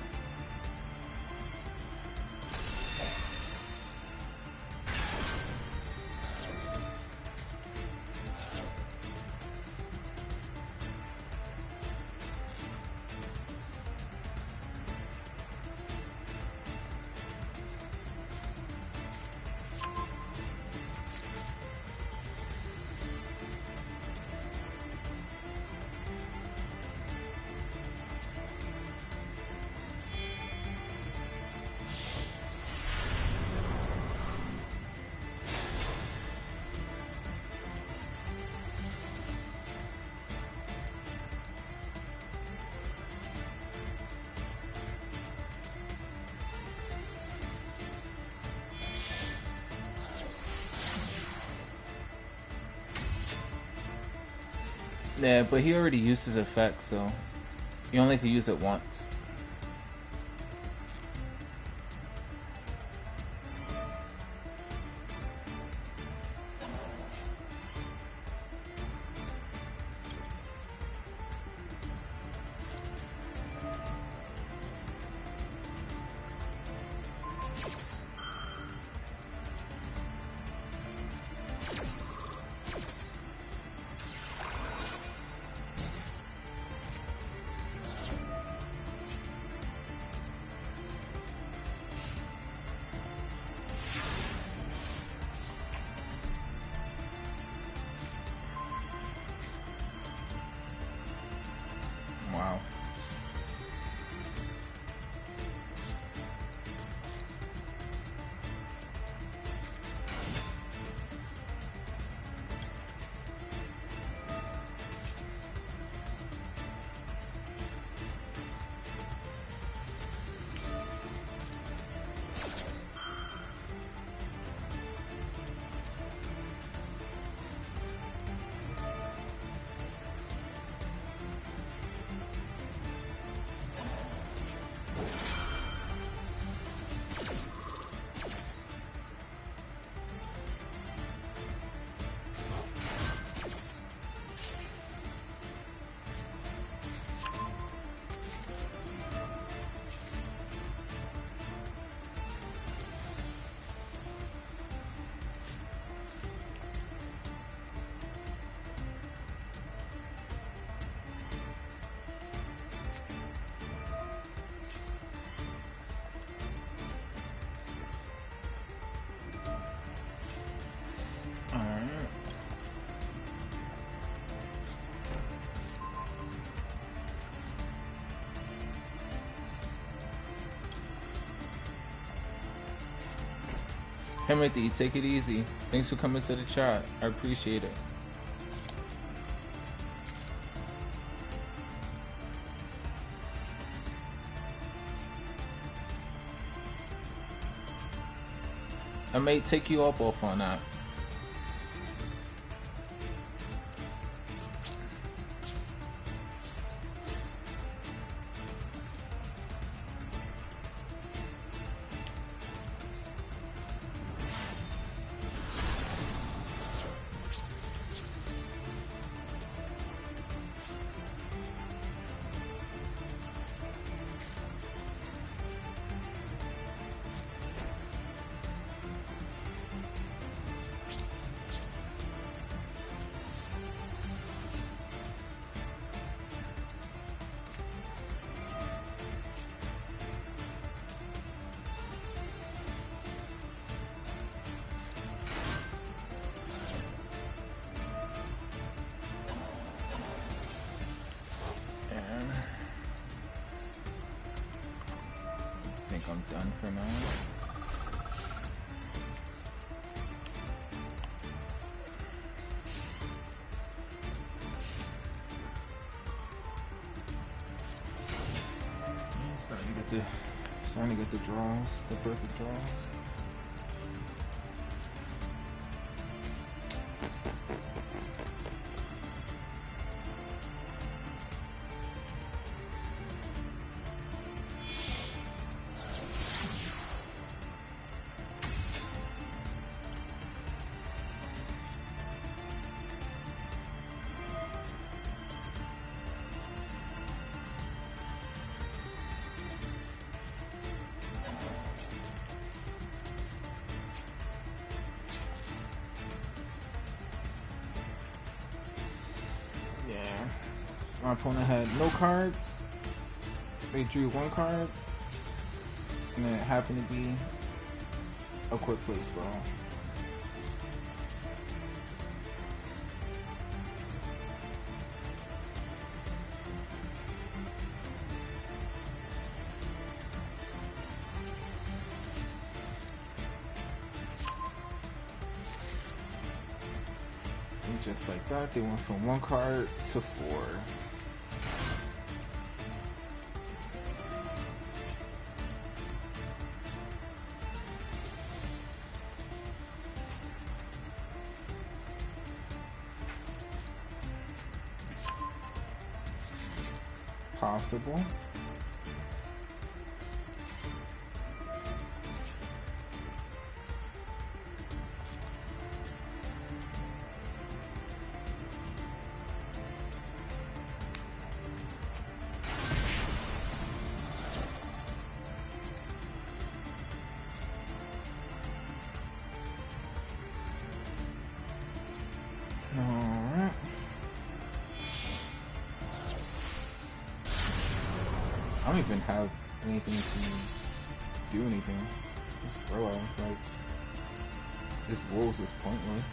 Yeah, but he already used his effect, so you only can use it once. Wow. Timothy, take it easy. Thanks for coming to the chat. I appreciate it. I may take you up off on that. I'm done for now. Starting to get the draws, the perfect draws. My opponent had no cards. They drew one card, and it happened to be a quick play spell. And just like that, they went from one card to 4. Possible. I don't even have anything to do anything. Just throw out. It's like this wolves is pointless.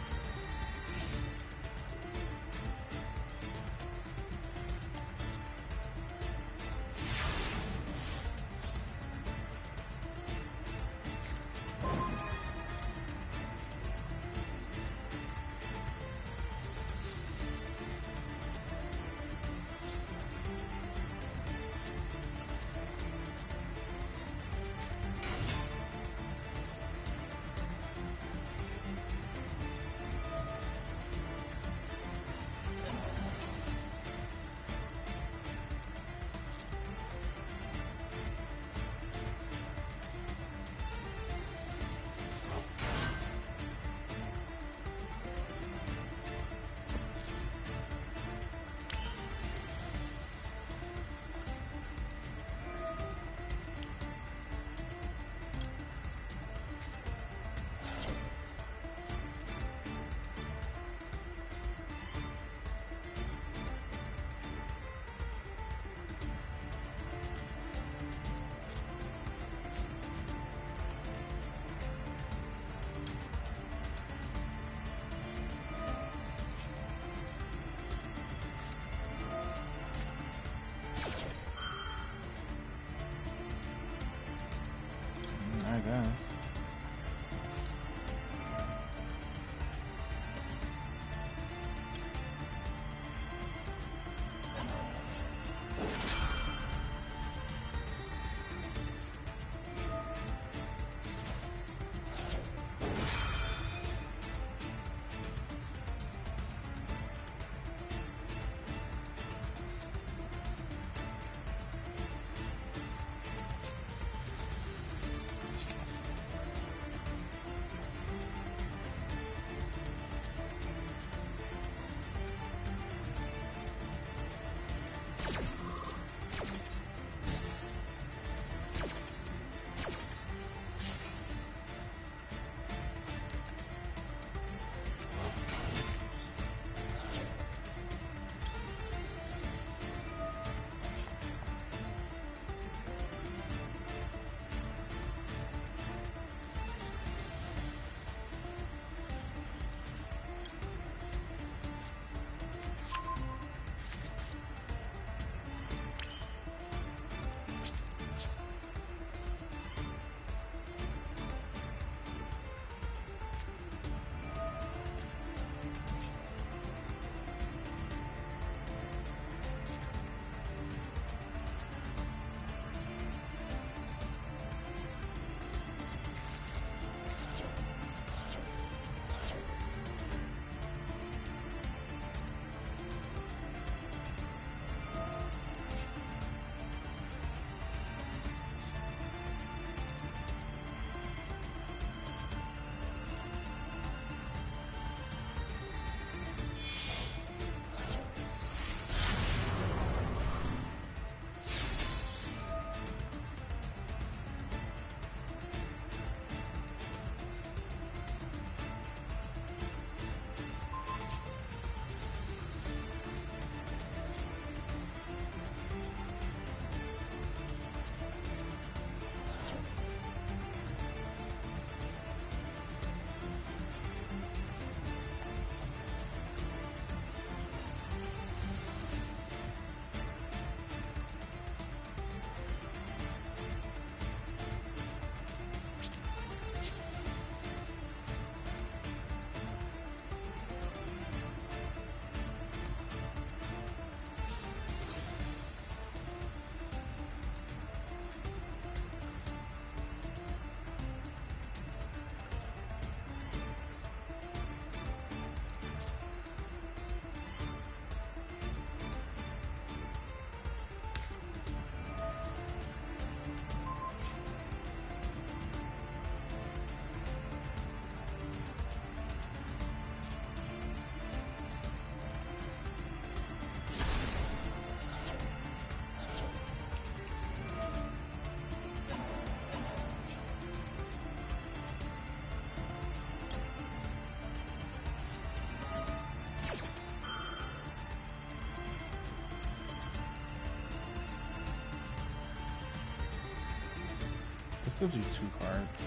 Still do 2 cards.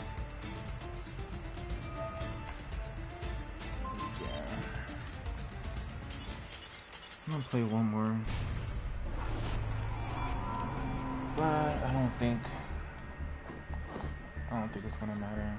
Yeah. I'm gonna play one more. But I don't think it's gonna matter.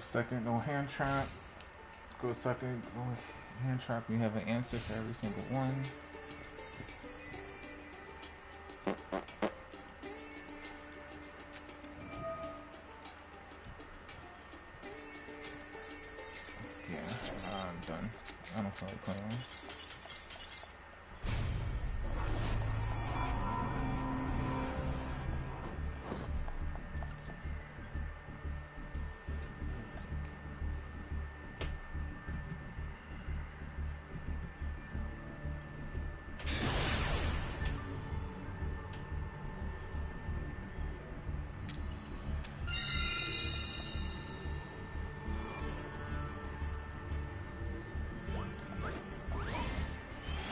Second, no hand trap. Go second, no hand trap. You have an answer for every single one. Yeah, I'm done. I don't feel like playing.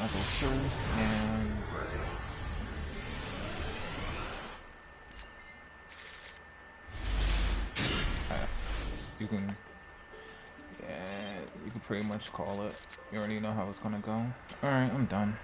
I'll go first and you can, yeah, you can pretty much call it. You already know how it's gonna go. Alright, I'm done.